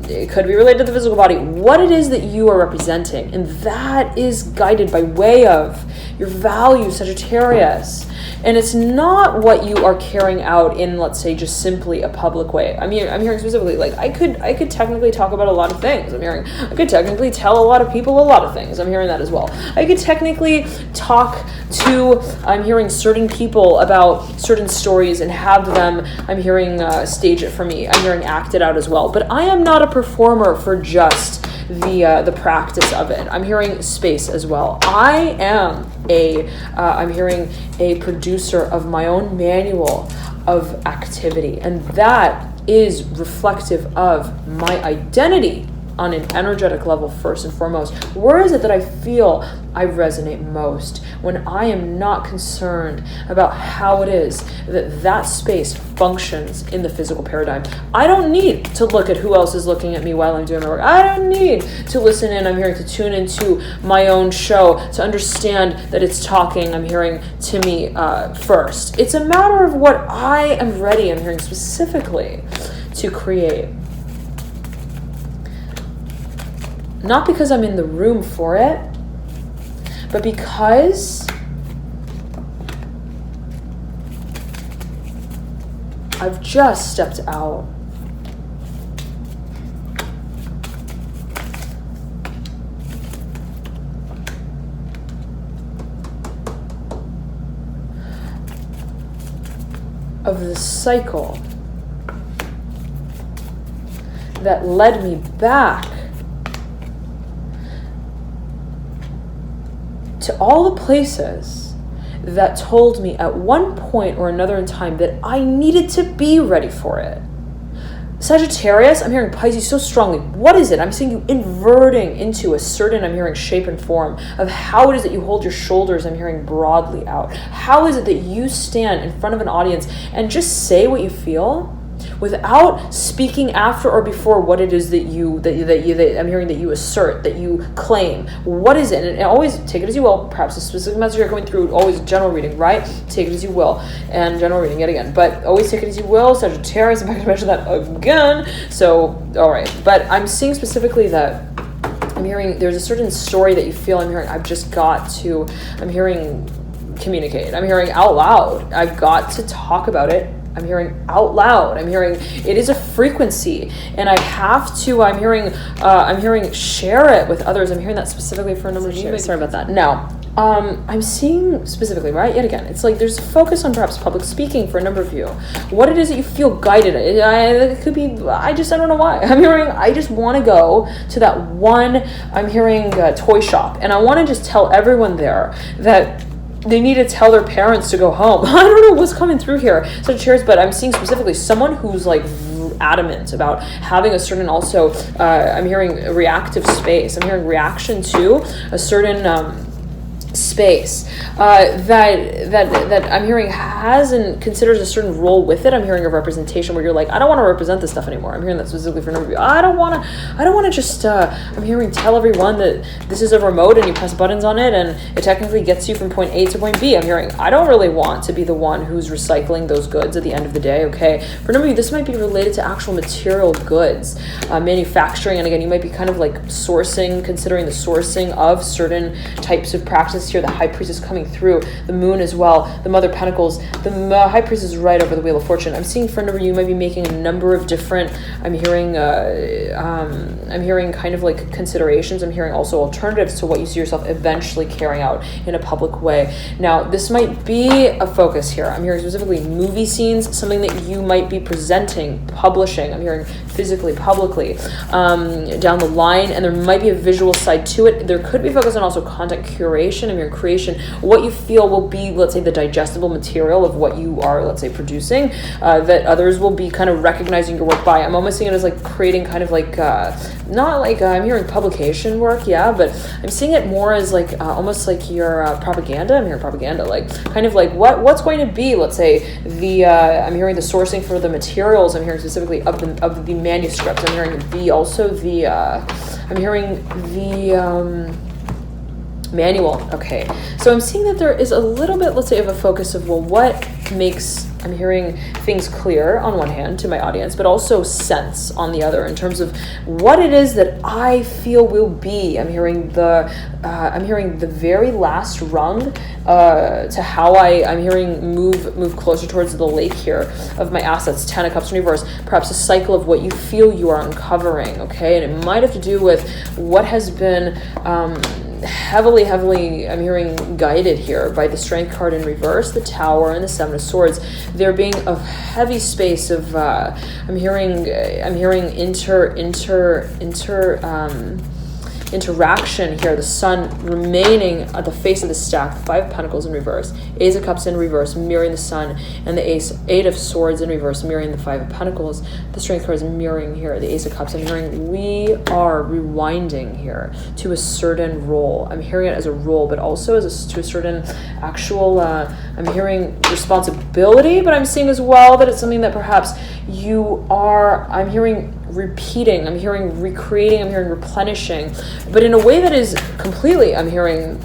It could be related to the physical body. What it is that you are representing, and that is guided by way of your values, Sagittarius. And it's not what you are carrying out in, let's say, just simply a public way. I'm hearing specifically, like, I could technically talk about a lot of things. I could technically tell a lot of people a lot of things. I'm hearing that as well. I could technically talk to, I'm hearing certain people about certain stories and have them, I'm hearing stage it for me. I'm hearing act it out as well. But I am not a performer for just the practice of it. I'm hearing space as well. I am I'm hearing a producer of my own manual of activity, and that is reflective of my identity on an energetic level first and foremost. Where is it that I feel I resonate most when I am not concerned about how it is that that space functions in the physical paradigm? I don't need to look at who else is looking at me while I'm doing my work. I don't need to listen in. I'm hearing to tune into my own show to understand that it's talking. I'm hearing to me first. It's a matter of what I am ready, I'm hearing specifically, to create. Not because I'm in the room for it, but because I've just stepped out. Of the cycle that led me back to all the places that told me at one point or another in time that I needed to be ready for it. Sagittarius, I'm hearing Pisces so strongly. What is it? I'm seeing you inverting into a certain, I'm hearing shape and form of how it is that you hold your shoulders, I'm hearing broadly out. How is it that you stand in front of an audience and just say what you feel without speaking after or before what it is that I'm hearing that you assert, that you claim? What is it? And always take it as you will. Perhaps a specific message you're going through, always general reading, right? Take it as you will. And general reading yet again. But always take it as you will. Sagittarius, I'm not going to mention that again. So, all right. But I'm seeing specifically that I'm hearing there's a certain story that you feel. I'm hearing I've just got to, I'm hearing communicate. I'm hearing out loud. I've got to talk about it. I'm hearing out loud. I'm hearing it is a frequency, and I have to. I'm hearing share it with others. I'm hearing that specifically for a number of years. Sorry about that. Now, I'm seeing specifically, right? Yet again, it's like there's a focus on perhaps public speaking for a number of you. What it is that you feel guided. It could be, I don't know why. I'm hearing, I just want to go to that one, I'm hearing toy shop. And I want to just tell everyone there that they need to tell their parents to go home. I don't know what's coming through here, Sagittarius, but I'm seeing specifically someone who's like adamant about having a certain also, I'm hearing reactive space. I'm hearing reaction to a certain space that I'm hearing has and considers a certain role with it. I'm hearing a representation where you're like, I don't want to represent this stuff anymore. I'm hearing that specifically for a number of you. I don't want to just I'm hearing tell everyone that this is a remote and you press buttons on it and it technically gets you from point A to point B. I'm hearing I don't really want to be the one who's recycling those goods at the end of the day. Okay, for a number of you, this might be related to actual material goods, manufacturing, and again, you might be kind of like considering the sourcing of certain types of practices here. The High Priestess coming through, the Moon as well, the Mother of Pentacles, the High Priestess is right over the Wheel of Fortune. I'm seeing for a number of you might be making a number of different, I'm hearing kind of like considerations. I'm hearing also alternatives to what you see yourself eventually carrying out in a public way. Now, this might be a focus here. I'm hearing specifically movie scenes, something that you might be presenting, publishing. I'm hearing physically, publicly, down the line, and there might be a visual side to it. There could be focus on also content curation. I'm hearing creation, what you feel will be, let's say, the digestible material of what you are, let's say, producing, that others will be kind of recognizing your work by. I'm almost seeing it as like creating kind of like, not like, I'm hearing publication work, yeah, but I'm seeing it more as like, almost like your propaganda. I'm hearing propaganda, like kind of like what's going to be, let's say, the, I'm hearing the sourcing for the materials. I'm hearing specifically of the manuscripts. I'm hearing I'm hearing the, manual. Okay, so I'm seeing that there is a little bit, let's say, of a focus of, well, what makes, I'm hearing things clear on one hand to my audience, but also sense on the other in terms of what it is that I feel will be. I'm hearing the very last rung to how I'm hearing move closer towards the lake here of my assets. 10 of Cups in reverse, perhaps a cycle of what you feel you are uncovering. Okay, and it might have to do with what has been heavily I'm hearing guided here by the Strength card in reverse, the Tower, and the Seven of Swords. There being a heavy space of I'm hearing interaction here. The Sun remaining at the face of the stack, the Five of Pentacles in reverse, Ace of Cups in reverse, mirroring the Sun, and the Eight of Swords in reverse, mirroring the Five of Pentacles. The Strength card is mirroring here, the Ace of Cups. I'm hearing we are rewinding here to a certain role. I'm hearing it as a role, but also as to a certain actual, I'm hearing responsibility, but I'm seeing as well that it's something that perhaps you are, I'm hearing repeating, I'm hearing recreating, I'm hearing replenishing, but in a way that is completely, I'm hearing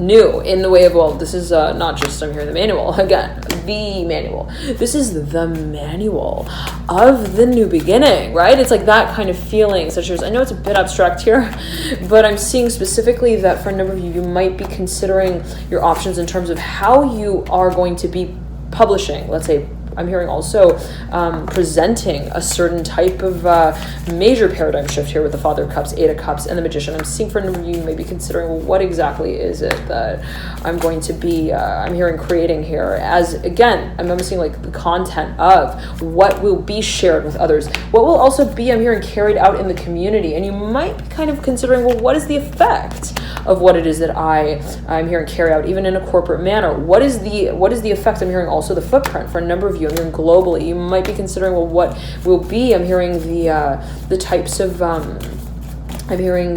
new, in the way of, well, this is not just, I'm hearing the manual, again, the manual. This is the manual of the new beginning, right? It's like that kind of feeling, such as, I know it's a bit abstract here, but I'm seeing specifically that for a number of you, you might be considering your options in terms of how you are going to be publishing, let's say. I'm hearing also presenting a certain type of major paradigm shift here with the Father of Cups, Eight of Cups, and the Magician. I'm seeing for a number of you maybe considering, well, what exactly is it that I'm going to be, I'm hearing creating here, as, again, I'm almost seeing like the content of what will be shared with others, what will also be, I'm hearing, carried out in the community. And you might be kind of considering, well, what is the effect of what it is that I'm hearing carry out, even in a corporate manner? What is the effect? I'm hearing also the footprint for a number of you. I'm hearing globally. You might be considering, well, what will be? I'm hearing the types of I'm hearing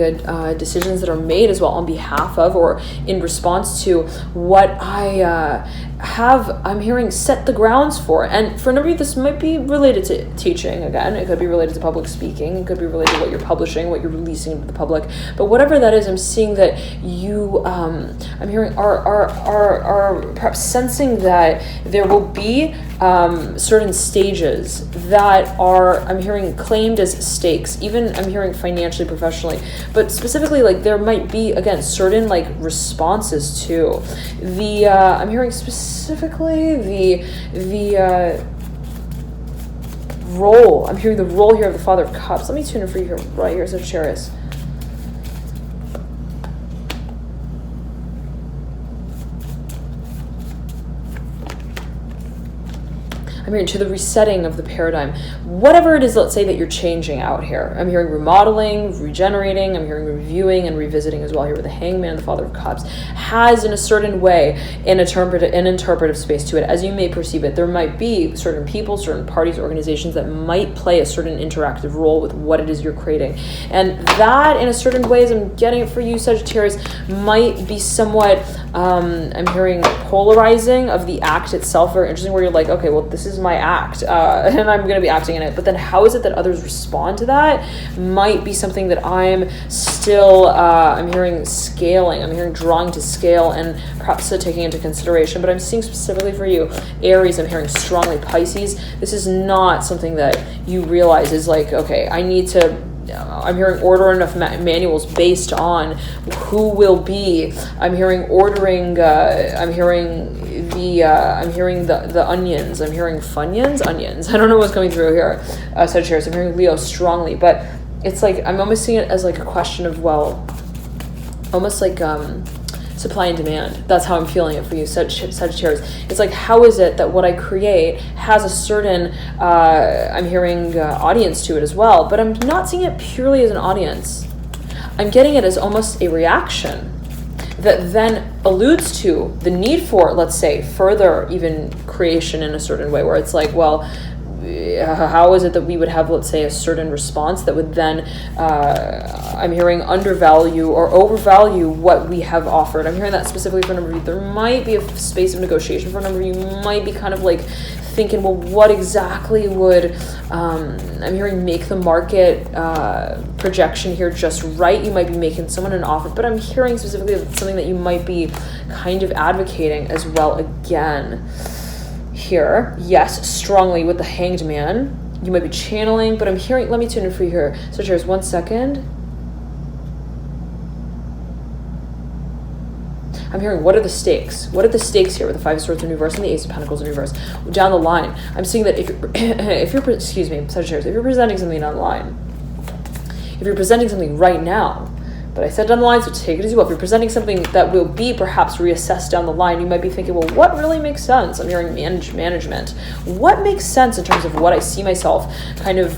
decisions that are made as well on behalf of or in response to what I I'm hearing set the grounds for. And for a number of you, this might be related to teaching. Again, it could be related to public speaking. It could be related to what you're publishing, what you're releasing to the public. But whatever that is, I'm seeing that you, I'm hearing, are perhaps sensing that there will be certain stages that are, I'm hearing, claimed as stakes, even I'm hearing financially, professionally, but specifically, like, there might be, again, certain like responses to the, I'm hearing specifically the role. I'm hearing the role here of the Father of Cups. Let me tune in for you here, right here, Sagittarius. I'm hearing to the resetting of the paradigm. Whatever it is, let's say, that you're changing out here. I'm hearing remodeling, regenerating, I'm hearing reviewing and revisiting as well here with the Hangman and the Father of Cups, has in a certain way an interpretive space to it, as you may perceive it. There might be certain people, certain parties, organizations that might play a certain interactive role with what it is you're creating. And that, in a certain ways, I'm getting it for you, Sagittarius, might be somewhat, I'm hearing polarizing of the act itself. Very interesting, where you're like, okay, well, this is my act, and I'm going to be acting in it. But then how is it that others respond to that might be something that I'm still, I'm hearing scaling. I'm hearing drawing to scale and perhaps taking into consideration. But I'm seeing specifically for you, Aries, I'm hearing strongly Pisces. This is not something that you realize is like, okay, I need to, I'm hearing order enough manuals based on who will be. I'm hearing ordering. I'm hearing the onions. I'm hearing funyuns, onions. I don't know what's coming through here, Sagittarius. I'm hearing Leo strongly, but it's like I'm almost seeing it as like a question of, well, almost like supply and demand. That's how I'm feeling it for you, Sagittarius. It's like, how is it that what I create has a certain, I'm hearing audience to it as well, but I'm not seeing it purely as an audience. I'm getting it as almost a reaction that then alludes to the need for, let's say, further even creation in a certain way, where it's like, well, how is it that we would have, let's say, a certain response that would then, I'm hearing undervalue or overvalue what we have offered. I'm hearing that specifically for a number of you. There might be a space of negotiation for a number of you. You might be kind of like thinking, well, what exactly would, I'm hearing make the market projection here just right. You might be making someone an offer, but I'm hearing specifically something that you might be kind of advocating as well again. Here, yes, strongly with the Hanged Man. You might be channeling, but I'm hearing, let me tune in for you here. So here's 1 second. I'm hearing, what are the stakes? What are the stakes here with the Five of Swords in reverse and the Ace of Pentacles in reverse? Down the line, I'm seeing that if you're excuse me, Sagittarius, if you're presenting something down the line, if you're presenting something right now, but I said down the line, so take it as you will. If you're presenting something that will be perhaps reassessed down the line, you might be thinking, well, what really makes sense? I'm hearing management. What makes sense in terms of what I see myself kind of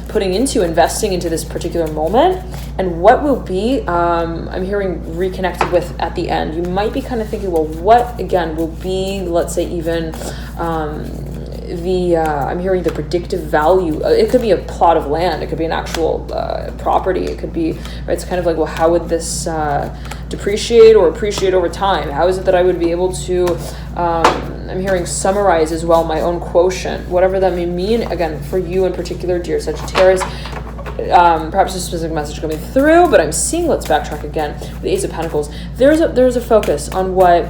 putting into, investing into this particular moment? And what will be, I'm hearing reconnected with at the end. You might be kind of thinking, well, what, again, will be, let's say, even I'm hearing the predictive value. It could be a plot of land. It could be an actual property. It could be, right? It's kind of like, well, how would this depreciate or appreciate over time? How is it that I would be able to, I'm hearing summarize as well my own quotient, whatever that may mean, again, for you in particular, dear Sagittarius. Perhaps a specific message coming through, but I'm seeing, let's backtrack again, the Ace of Pentacles. There's a focus on what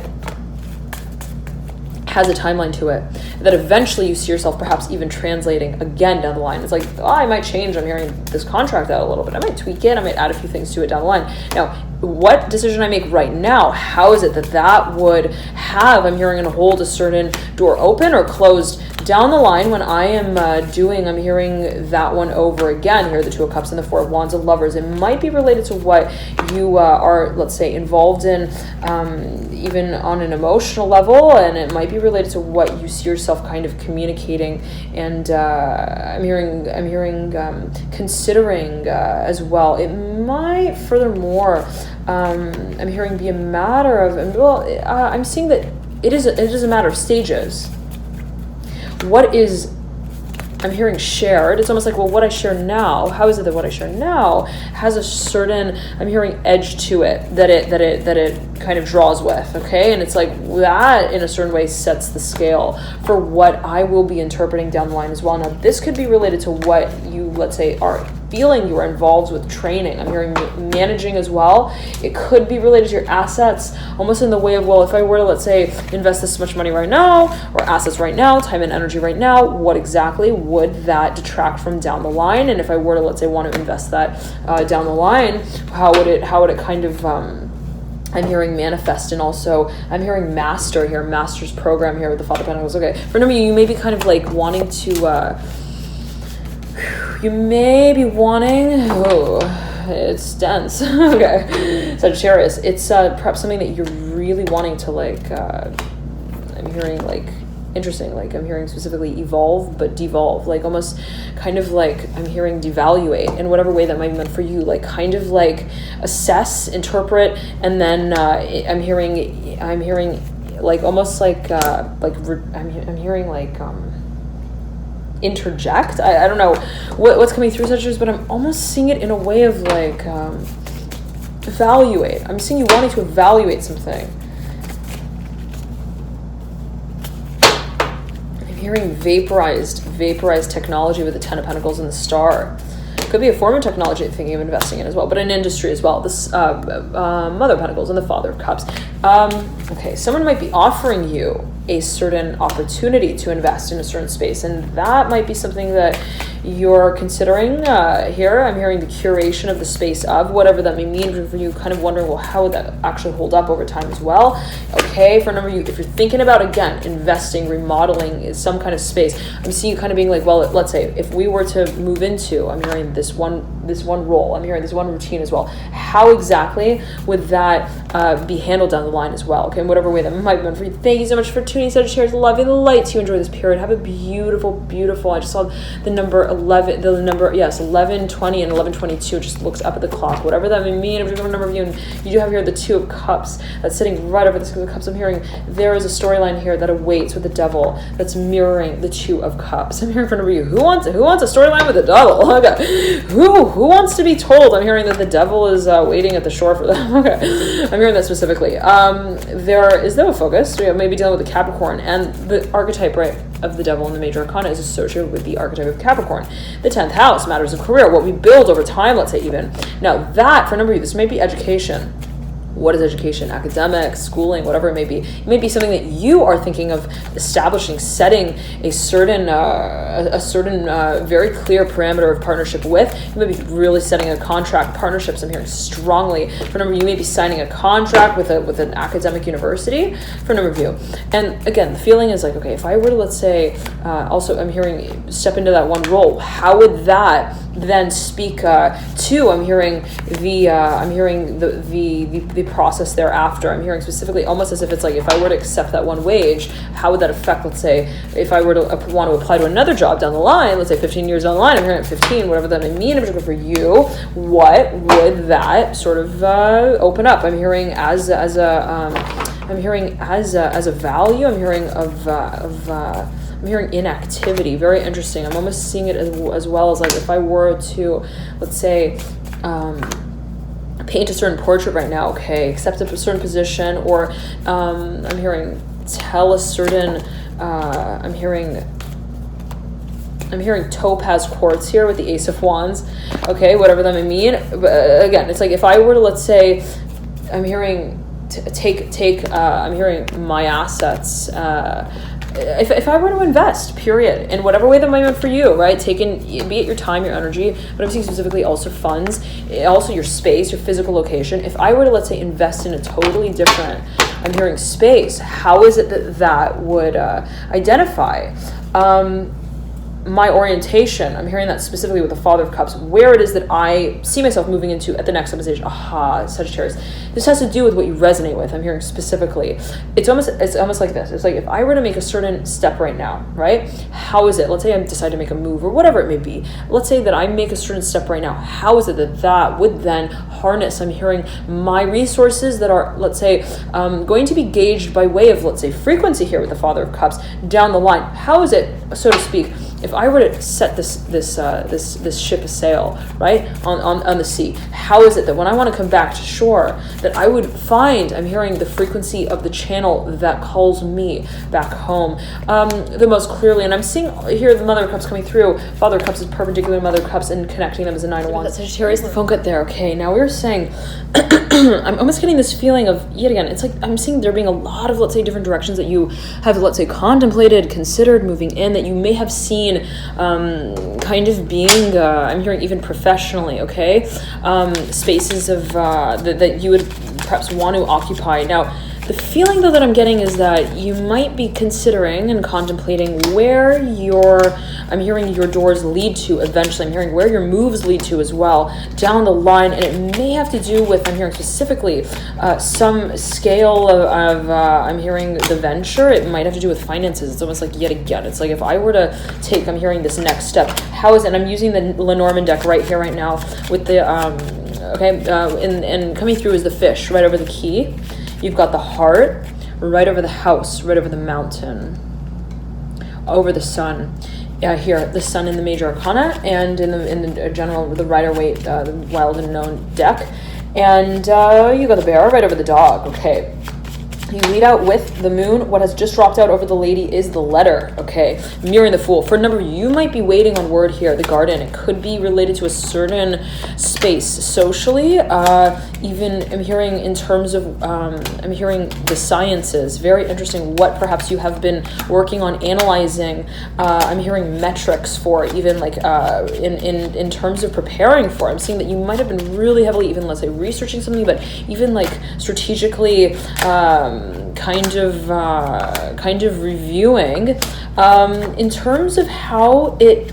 has a timeline to it, that eventually you see yourself perhaps even translating again down the line. It's like, oh, I might change. I'm hearing this contract out a little bit. I might tweak it. I might add a few things to it down the line. Now, what decision I make right now, how is it that would have, I'm hearing, and hold a certain door open or closed down the line when I am I'm hearing that one over again here, the Two of Cups and the Four of Wands of Lovers. It might be related to what you are, let's say, involved in, even on an emotional level, and it might be related to what you see yourself kind of communicating, and I'm hearing considering as well. It might furthermore, I'm hearing be a matter of, well, I'm seeing that it is a matter of stages. What is, I'm hearing shared, it's almost like, well, what I share now, how is it that what I share now has a certain, I'm hearing edge to it that it kind of draws with, okay? And it's like that in a certain way sets the scale for what I will be interpreting down the line as well. Now, this could be related to what you, let's say, are feeling you are involved with training. I'm hearing managing as well. It could be related to your assets, almost in the way of, well, if I were to, let's say, invest this much money right now, or assets right now, time and energy right now, what exactly would that detract from down the line? And if I were to, let's say, want to invest that down the line, how would it kind of, I'm hearing manifest, and also I'm hearing master here, master's program here with the Father of Pentacles. Okay, for some of you may be kind of like wanting to, you may be wanting, oh, it's dense. Okay, Sagittarius, it's perhaps something that you're really wanting to, like, I'm hearing, like, interesting. Like I'm hearing specifically evolve, but devolve, like almost kind of like I'm hearing devaluate in whatever way that might be meant for you, like kind of like assess, interpret, and then I'm hearing like almost like I'm hearing like interject. I don't know what's coming through Sagittarius, but I'm almost seeing it in a way of like evaluate. I'm seeing you wanting to evaluate something. I'm hearing vaporized technology with the Ten of Pentacles and the Star. Could be a form of technology that thinking of investing in as well, but an industry as well. This Mother of Pentacles and the Father of Cups. Okay, someone might be offering you a certain opportunity to invest in a certain space, and that might be something that you're considering here. I'm hearing the curation of the space of whatever that may mean for you, kind of wondering, well, how would that actually hold up over time as well? Okay, for a number of you, if you're thinking about, again, investing, remodeling some kind of space, I'm seeing you kind of being like, well, let's say if we were to move into, I'm hearing this one role, I'm hearing this one routine as well, how exactly would that be handled down the line as well? Okay, in whatever way that might be meant for you. Thank you so much for tuning Sagittarius, loving the light to you. Enjoy this period. Have a beautiful, I just saw the number 11, 11, 20, and 1122. Just looks up at the clock, whatever that may mean. Every number of you, and you do have here the Two of Cups that's sitting right over the Two of Cups. I'm hearing there is a storyline here that awaits with the Devil that's mirroring the Two of Cups. I'm hearing for a number of you, who wants a storyline with the Devil? Okay, who wants to be told? I'm hearing that the Devil is waiting at the shore for them. Okay, I'm hearing that specifically. There is though a focus. We may be dealing with the Capricorn, and the archetype, right, of the Devil in the major arcana is associated with the archetype of Capricorn. The 10th house, matters of career, what we build over time, let's say even. Now that, for a number of you, this may be education. What is education? Academic, schooling, whatever it may be. It may be something that you are thinking of establishing, setting a certain very clear parameter of partnership with. You may be really setting a contract. Partnerships, I'm hearing strongly. For a number of you, may be signing a contract with an academic university. For a number of you, and again, the feeling is like, okay, if I were to, let's say, also I'm hearing step into that one role, how would that then speak to? I'm hearing the process thereafter. I'm hearing specifically almost as if it's like, if I were to accept that one wage, how would that affect, let's say, if I were to want to apply to another job down the line, let's say 15 years down the line, I'm hearing at 15, whatever that may mean in particular for you, what would that sort of open up? I'm hearing as a value. I'm hearing I'm hearing inactivity. Very interesting. I'm almost seeing it as well as like if I were to, let's say, paint a certain portrait right now, okay, accept a certain position, or I'm hearing tell a certain, I'm hearing topaz quartz here with the Ace of Wands, okay, whatever that may mean. But again, it's like if I were to, let's say, I'm hearing I'm hearing my assets, if I were to invest, period, in whatever way that might be meant for you, right? Be it your time, your energy, but I'm seeing specifically also funds, also your space, your physical location. If I were to, let's say, invest in a totally different, I'm hearing space, how is it that would identify my orientation? I'm hearing that specifically with the Father of Cups, where it is that I see myself moving into at the next stage. Aha, Sagittarius. This has to do with what you resonate with. I'm hearing specifically. It's almost like this. It's like if I were to make a certain step right now, right? How is it? Let's say I decide to make a move or whatever it may be. Let's say that I make a certain step right now. How is it that would then harness, I'm hearing, my resources that are, let's say, going to be gauged by way of, let's say, frequency here with the Father of Cups down the line. How is it, so to speak, if I were to set this ship a sail, right, on the sea, how is it that when I want to come back to shore, that I would find, I'm hearing the frequency of the channel that calls me back home the most clearly? And I'm seeing here the Mother of Cups coming through. Father of Cups is perpendicular to Mother of Cups, and connecting them as a 9 of Wands. Sagittarius, the phone cut there. Okay, now we were saying, I'm almost getting this feeling of, yet again, it's like I'm seeing there being a lot of, let's say, different directions that you have, let's say, contemplated, considered moving in, that you may have seen kind of being, I'm hearing even professionally, okay, spaces of that you would perhaps want to occupy. Now, The feeling, though, that I'm getting is that you might be considering and contemplating where I'm hearing your doors lead to eventually. I'm hearing where your moves lead to as well down the line. And it may have to do with, I'm hearing specifically, some scale of I'm hearing the venture. It might have to do with finances. It's almost like, yet again, it's like if I were to take, I'm hearing this next step, how is it? And I'm using the Lenormand deck right here, right now, with the, and coming through is the fish right over the key. You've got the heart right over the house, right over the mountain, over the sun. Here, the sun in the major arcana, and in the general, the Rider-Waite, the wild and known deck. And you got the bear right over the dog. Okay. You lead out with the moon. What has just dropped out over the lady is the letter, okay? Mirroring the Fool. For a number of you, might be waiting on word here, the garden. It could be related to a certain space socially. Even I'm hearing in terms of, I'm hearing the sciences. Very interesting what perhaps you have been working on analyzing. I'm hearing metrics for, even like in terms of preparing for. I'm seeing that you might have been really heavily, even let's say researching something, but even like strategically kind of reviewing in terms of how it,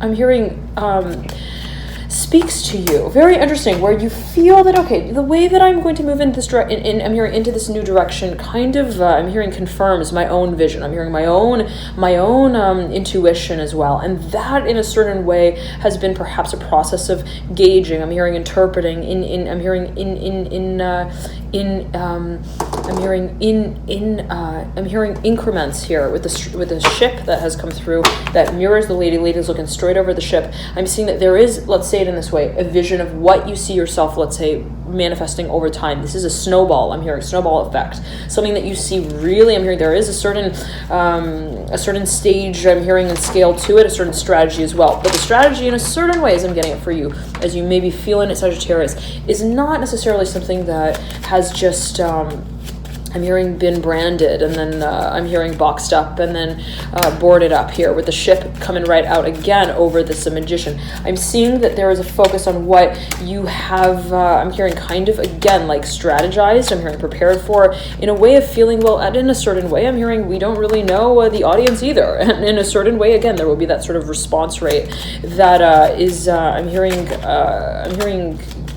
I'm hearing, speaks to you. Very interesting, where you feel that, okay, the way that I'm going to move into this I'm hearing into this new direction kind of I'm hearing confirms my own vision. I'm hearing my own intuition as well, and that in a certain way has been perhaps a process of gauging. I'm hearing interpreting I'm hearing increments here with the ship that has come through that mirrors the lady. Lady's looking straight over the ship. I'm seeing that there is, let's say it in this way, a vision of what you see yourself, let's say, manifesting over time. This is a snowball. I'm hearing snowball effect. Something that you see really, I'm hearing there is a certain stage, I'm hearing, and scale to it, a certain strategy as well. But the strategy in a certain way, as I'm getting it for you, as you may be feeling it, Sagittarius, is not necessarily something that has just I'm hearing been branded and then I'm hearing boxed up and then boarded up here with the ship coming right out again over this magician. I'm seeing that there is a focus on what you have, I'm hearing kind of again like strategized, I'm hearing prepared for, in a way of feeling, well, in a certain way, I'm hearing we don't really know the audience either. And in a certain way, again, there will be that sort of response rate that is, I'm hearing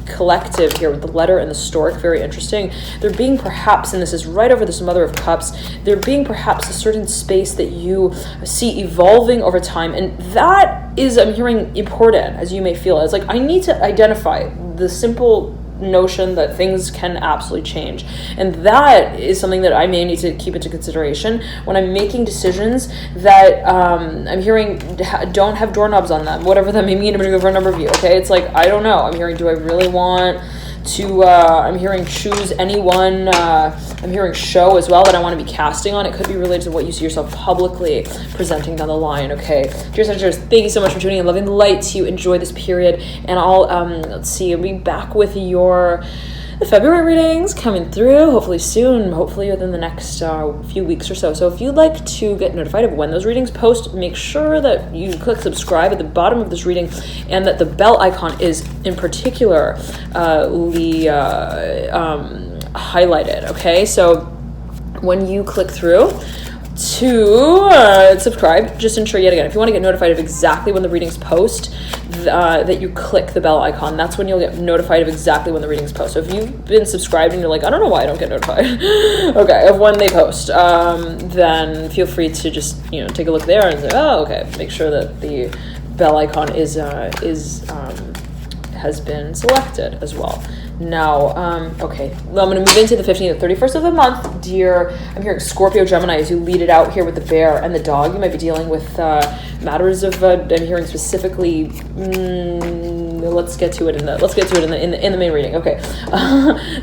collective here with the letter and the stork. Very interesting. There being perhaps, and this is right over this Mother of Cups, there being perhaps a certain space that you see evolving over time, and that is, I'm hearing, important, as you may feel. It's like I need to identify the simple notion that things can absolutely change, and that is something that I may need to keep into consideration when I'm making decisions that I'm hearing don't have doorknobs on them, whatever that may mean for a number of you. Okay, it's like I don't know. I'm hearing, do I really want to I'm hearing choose anyone, I'm hearing show as well that I want to be casting on. It could be related to what you see yourself publicly presenting down the line. Okay, dear Sagittarius, thank you so much for tuning in. Loving the light to you. Enjoy this period, and I'll let's see, I'll be back with the February readings coming through hopefully soon, hopefully within the next few weeks or so. So if you'd like to get notified of when those readings post, make sure that you click subscribe at the bottom of this reading, and that the bell icon is in particular highlighted. Okay, so when you click through to subscribe, just ensure yet again, if you want to get notified of exactly when the readings post, that you click the bell icon. That's when you'll get notified of exactly when the readings post. So if you've been subscribed and you're like, I don't know why I don't get notified okay, of when they post, then feel free to just take a look there and say, oh, okay, make sure that the bell icon has been selected as well. Now, okay, well, I'm going to move into the 15th to 31st of the month. Dear, I'm hearing Scorpio, Gemini, as you lead it out here with the bear and the dog. You might be dealing with matters of, I'm hearing specifically, let's get to it in the main reading. Okay,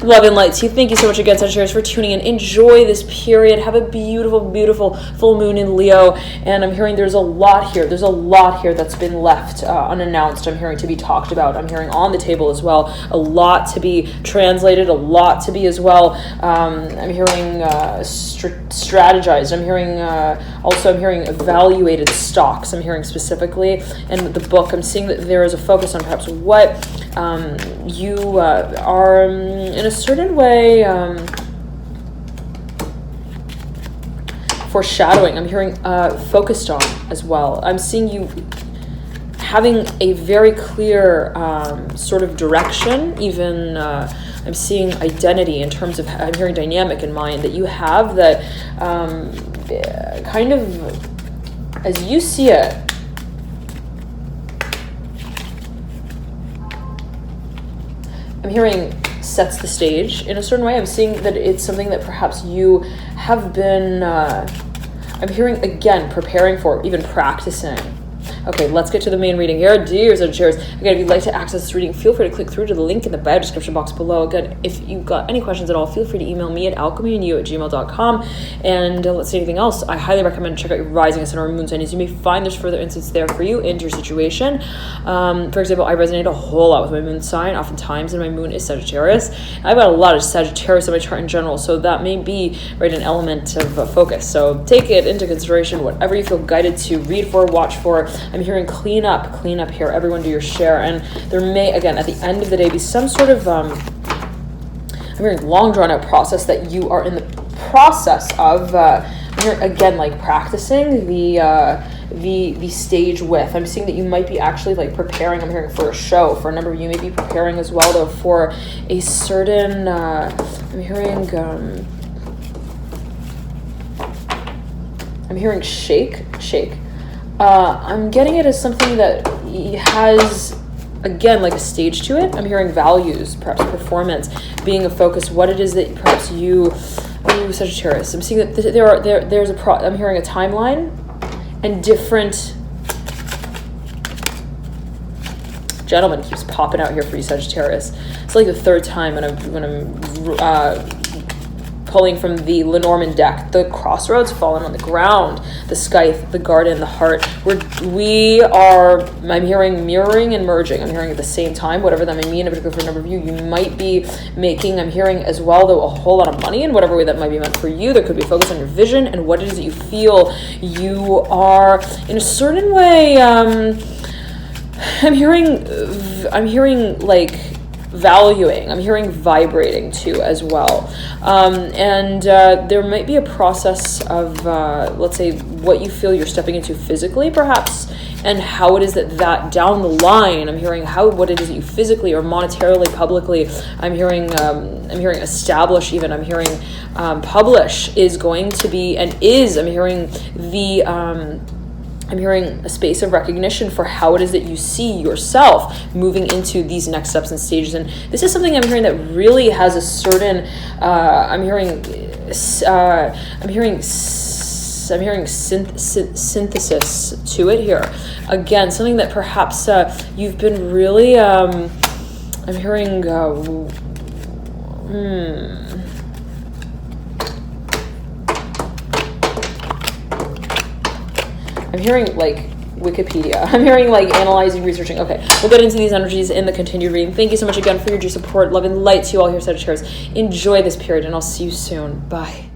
love and light to you. Thank you so much again, Sagittarius, for tuning in. Enjoy this period. Have a beautiful, beautiful full moon in Leo. And I'm hearing there's a lot here. There's a lot here that's been left unannounced. I'm hearing to be talked about. I'm hearing on the table as well. A lot to be translated, a lot to be as well. I'm hearing strategized. I'm hearing also, I'm hearing evaluated stocks. I'm hearing specifically, and with the book, I'm seeing that there is a focus on perhaps what you are in a certain way foreshadowing. I'm hearing focused on as well. I'm seeing you having a very clear sort of direction, even I'm seeing identity in terms of, I'm hearing dynamic in mind that you have that kind of, as you see it, I'm hearing sets the stage in a certain way. I'm seeing that it's something that perhaps you have been, I'm hearing again, preparing for, even practicing. Okay, let's get to the main reading here. Dear Sagittarius, again, if you'd like to access this reading, feel free to click through to the link in the bio description box below. Again, if you've got any questions at all, feel free to email me at alchemyandyou@gmail.com. And let's say anything else, I highly recommend check out your rising, ascendant, or moon sign, as you may find there's further insights there for you into your situation. For example, I resonate a whole lot with my moon sign, oftentimes, and my moon is Sagittarius. I've got a lot of Sagittarius on my chart in general, so that may be, right, an element of focus. So take it into consideration, whatever you feel guided to read for, watch for. I'm hearing clean up here. Everyone do your share. And there may, again, at the end of the day, be some sort of, I'm hearing long drawn out process that you are in the process of, I'm hearing, again, like practicing the stage with. I'm seeing that you might be actually like preparing, I'm hearing, for a show. For a number of you may be preparing as well, though, for a certain, I'm hearing shake. I'm getting it as something that has, again, like a stage to it. I'm hearing values, perhaps performance, being a focus, what it is that perhaps you, Sagittarius. I'm seeing that there's I'm hearing a timeline and different, gentleman keeps popping out here for you, Sagittarius. It's like the third time when I'm pulling from the Lenormand deck. The crossroads, fallen on the ground, the scythe, the garden, the heart. We are, I'm hearing mirroring and merging. I'm hearing at the same time, whatever that may mean, in particular for a number of you. You might be making, I'm hearing as well, though, a whole lot of money in whatever way that might be meant for you. There could be a focus on your vision and what it is that you feel you are, in a certain way, I'm hearing like valuing. I'm hearing vibrating too as well. There might be a process of, let's say, what you feel you're stepping into physically, perhaps, and how it is that down the line, I'm hearing what it is that you physically or monetarily, publicly, I'm hearing establish even, I'm hearing publish is going to be, and is, I'm hearing I'm hearing a space of recognition for how it is that you see yourself moving into these next steps and stages. And this is something I'm hearing that really has a certain, I'm hearing synthesis to it here. Again, something that perhaps you've been really, I'm hearing, I'm hearing like Wikipedia. I'm hearing like analyzing, researching. Okay, we'll get into these energies in the continued reading. Thank you so much again for your support. Love and light to you all here, Sagittarius. Enjoy this period, and I'll see you soon. Bye.